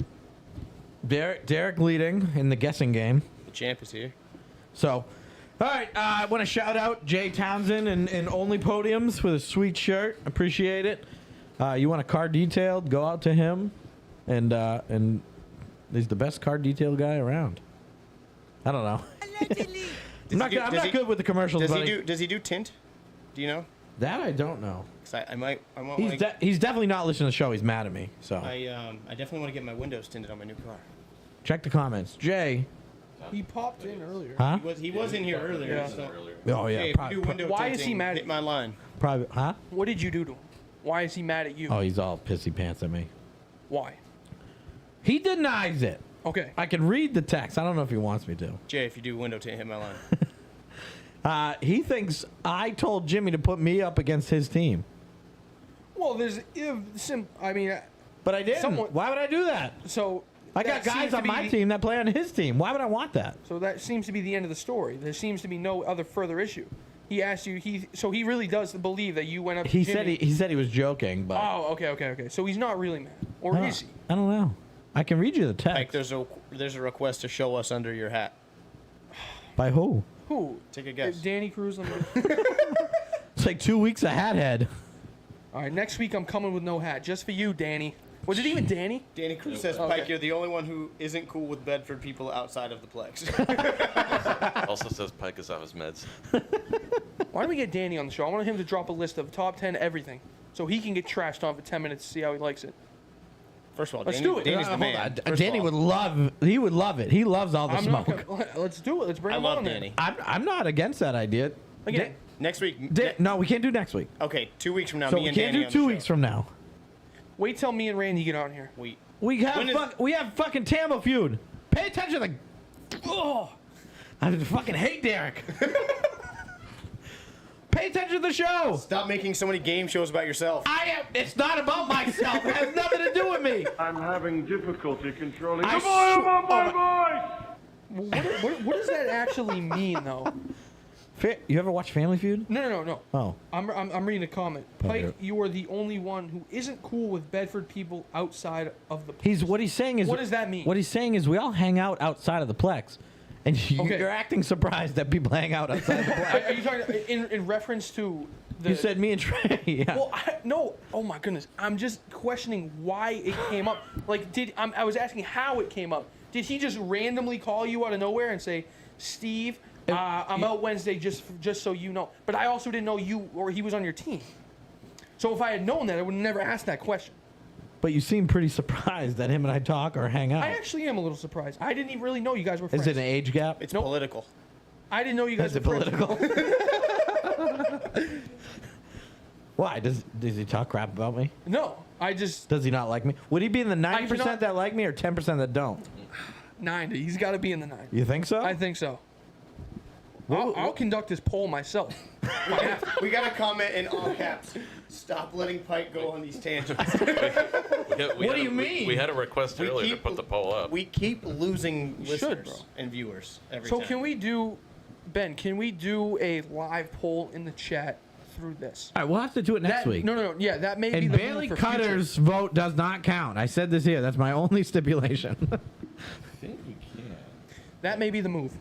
Derek leading in the guessing game. The champ is here. So, all right, I want to shout out Jay Townsend and Only Podiums for the sweet shirt. Appreciate it. You want a car detailed? Go out to him, and he's the best car detail guy around. I don't know. I'm not good with the commercials, buddy. Does he do tint? Do you know? That I don't know. 'Cause I might. He's definitely not listening to the show. He's mad at me. So I definitely want to get my windows tinted on my new car. check the comments. Jay, He popped in earlier. huh? He was in here earlier. Yeah. So. Oh yeah, Hey, if you do window Why is tinting, he mad at hit my line. private, huh? What did you do to him? Why is he mad at you? Oh, he's all pissy pants at me. Why? He denies it. Okay. I can read the text. I don't know if he wants me to. Jay, if you do window tint, hit my line. He thinks I told Jimmy to put me up against his team, Well, but but I didn't. Someone- Why would I do that? so I that got seems guys to on be my the- team that play on his team. Why would I want that? So that seems to be the end of the story. There seems to be no other further issue. He asked you. He really does believe that you went up. He to said Jimmy. he said he was joking, but Oh, okay. So he's not really mad, or I is he? don't know. I can read you the text. Like there's a request to show us under your hat. By who? Who? Take a guess. Danny Cruz. It's like 2 weeks of hat head. All right, next week I'm coming with no hat, just for you, Danny. Was it even Danny? Danny Cruz says, Okay. Pike, you're the only one who isn't cool with Bedford people outside of the Plex. Also says Pike is off his meds. Why don't we get Danny on the show? I want him to drop a list of top 10 everything, so he can get trashed on for 10 minutes to see how he likes it. First of all, Let's Danny, do it. Danny's the Hold man. on. First of Danny all, would love. He would love it. He loves all the I'm not smoke. gonna, let's do it. Let's bring I him love on there. Danny. I'm not against that idea. Again, Next week. No, we can't do next week. Okay, 2 weeks from now, So me we and can't Danny do on 2 the weeks show. from now. wait till me and Randy get on here. We have When is- we have fucking Tambo feud. Pay attention to the. Oh, I fucking hate Derek. Pay attention to the show. Stop making so many game shows about yourself. It's not about myself. It has nothing to do with me. I'm having difficulty controlling I the volume of my voice. What does that actually mean, though? You ever watch Family Feud? No. Oh. I'm reading a comment. Pike, you are the only one who isn't cool with Bedford people outside of the. What he's saying is. What does that mean? What he's saying is we all hang out outside of the Plex, and you're acting surprised that people hang out outside of the Plex. Are you talking in reference to? You said me and Trey. Yeah. Well, no. Oh my goodness. I'm just questioning why it came up. Like, I was asking how it came up. Did he just randomly call you out of nowhere and say, Steve? I'm out Wednesday, just so you know. But I also didn't know you or he was on your team. So if I had known that, I would have never asked that question. But you seem pretty surprised that him and I talk or hang out. I actually am a little surprised. I didn't even really know you guys were friends. Is it an age gap? It's political. I didn't know you guys Is were it friends. political? Why? Does he talk crap about me? No, I just Does he not like me? Would he be in the I 90% cannot- that like me or 10% that don't? 90. He's got to be in the 90. You think so? I think so. I'll conduct this poll myself. We got a comment in all caps. Stop letting Pike go on these tangents. What do you mean? We had a request earlier to put the poll up. We keep losing We should, listeners bro. and viewers every So time. can we do, Ben? Can we do a live poll in the chat through this? All right, we'll have to do it next week. No. Yeah, that may be And the Bailey move for future. Cutter's vote does not count. I said this here. That's my only stipulation. I think we can. That may be the move.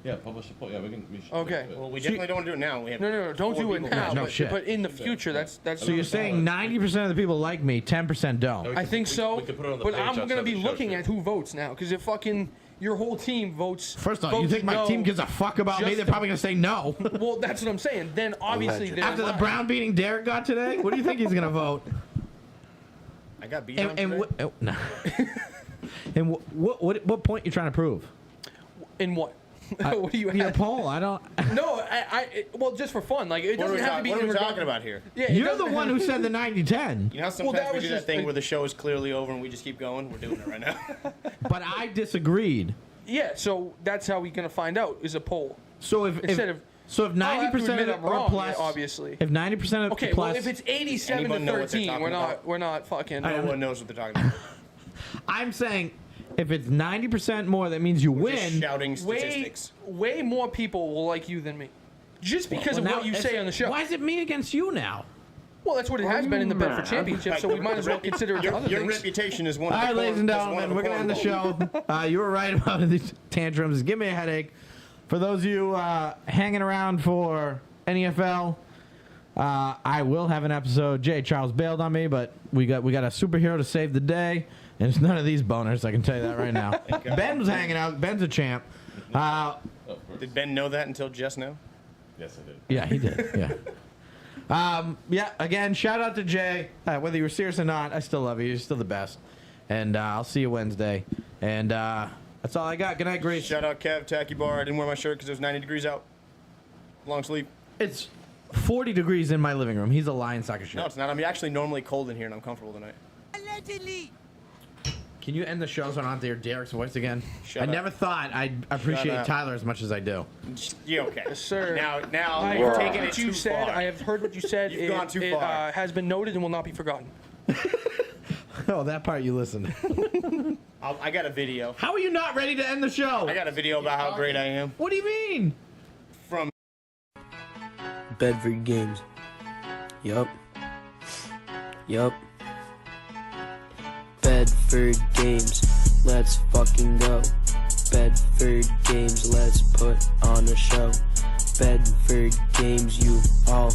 Yeah, publish a poll. Yeah, we should. Okay. do it. Well, we definitely don't want to do it now. We have No. Don't 4 do it people now. No but, shit. but in the future, that's. So you're saying 90% of the people like me, 10% don't. I think so. We could put it on the but page I'm outside gonna be the show, looking too. at who votes now, because if fucking your whole team votes. First of all, you votes think my no, team gives a fuck about me? just They're probably going to say no. Well, that's what I'm saying. Then obviously they're After the lying. Brown beating Derek got today, what do you think he's going to vote? I got beat on And today. no. And what point you trying to prove? In what? What do you Your have? poll, I don't. No, well, just for fun. Like it What are doesn't we, have to be. what are in we regard- talking about here? Yeah, it You're the doesn't one have- who said the 90-10. You know how sometimes that we was do that just thing a- where the show is clearly over and we just keep going? We're doing it right now. But I disagreed. Yeah, so that's how we're gonna find out is a poll. So if Instead of- so if I'll have to 90% admit of I'm or wrong, plus, yeah, obviously. if 90% of Okay, plus, well if it's 87 Anyone to know what they're 13, talking about? we're not fucking. No one knows what they're talking about. I'm saying if it's 90% more, that means you Just win. shouting Way, statistics. way more people will like you than me, just because Well, of now what you it's- say on the show. Why is it me against you now? Well, that's what it has been in the Bedford mad? Championship, so we might as well consider it to other Your things. reputation is one All of right, the ladies and is one of gentlemen, the we're going to end the quote-unquote. show. You were right about these tantrums. Give me a headache. For those of you hanging around for NFL, I will have an episode. Jay Charles bailed on me, but we got a superhero to save the day, and it's none of these boners. I can tell you that right now. Ben was hanging out. Ben's a champ. Of course. Did Ben know that until just now? Yes, I did. Yeah, he did. Yeah. Yeah. Again, shout out to Jay. Whether you were serious or not, I still love you. You're still the best. And I'll see you Wednesday. And that's all I got. Good night, Grace. Shout out Kev, Tacky Bar. I didn't wear my shirt because it was 90 degrees out. Long sleeve. It's 40 degrees in my living room. He's a lion sucker shit. No, it's not. I'm actually normally cold in here and I'm comfortable tonight. Can you end the show so I don't have to hear Derek's voice again? Shut I up. never thought I'd appreciate up. Tyler as much as I do. Yeah, okay. Sir. Now I you're heard taking it what you too said. far. I have heard what you said. You've gone too far. It has been noted and will not be forgotten. Oh, that part you listened. I got a video. How are you not ready to end the show? I got a video about how great I am What do you mean? from Bedford games. Yup. Bedford games. Let's fucking go. Bedford games. Let's put on a show. Bedford games. You all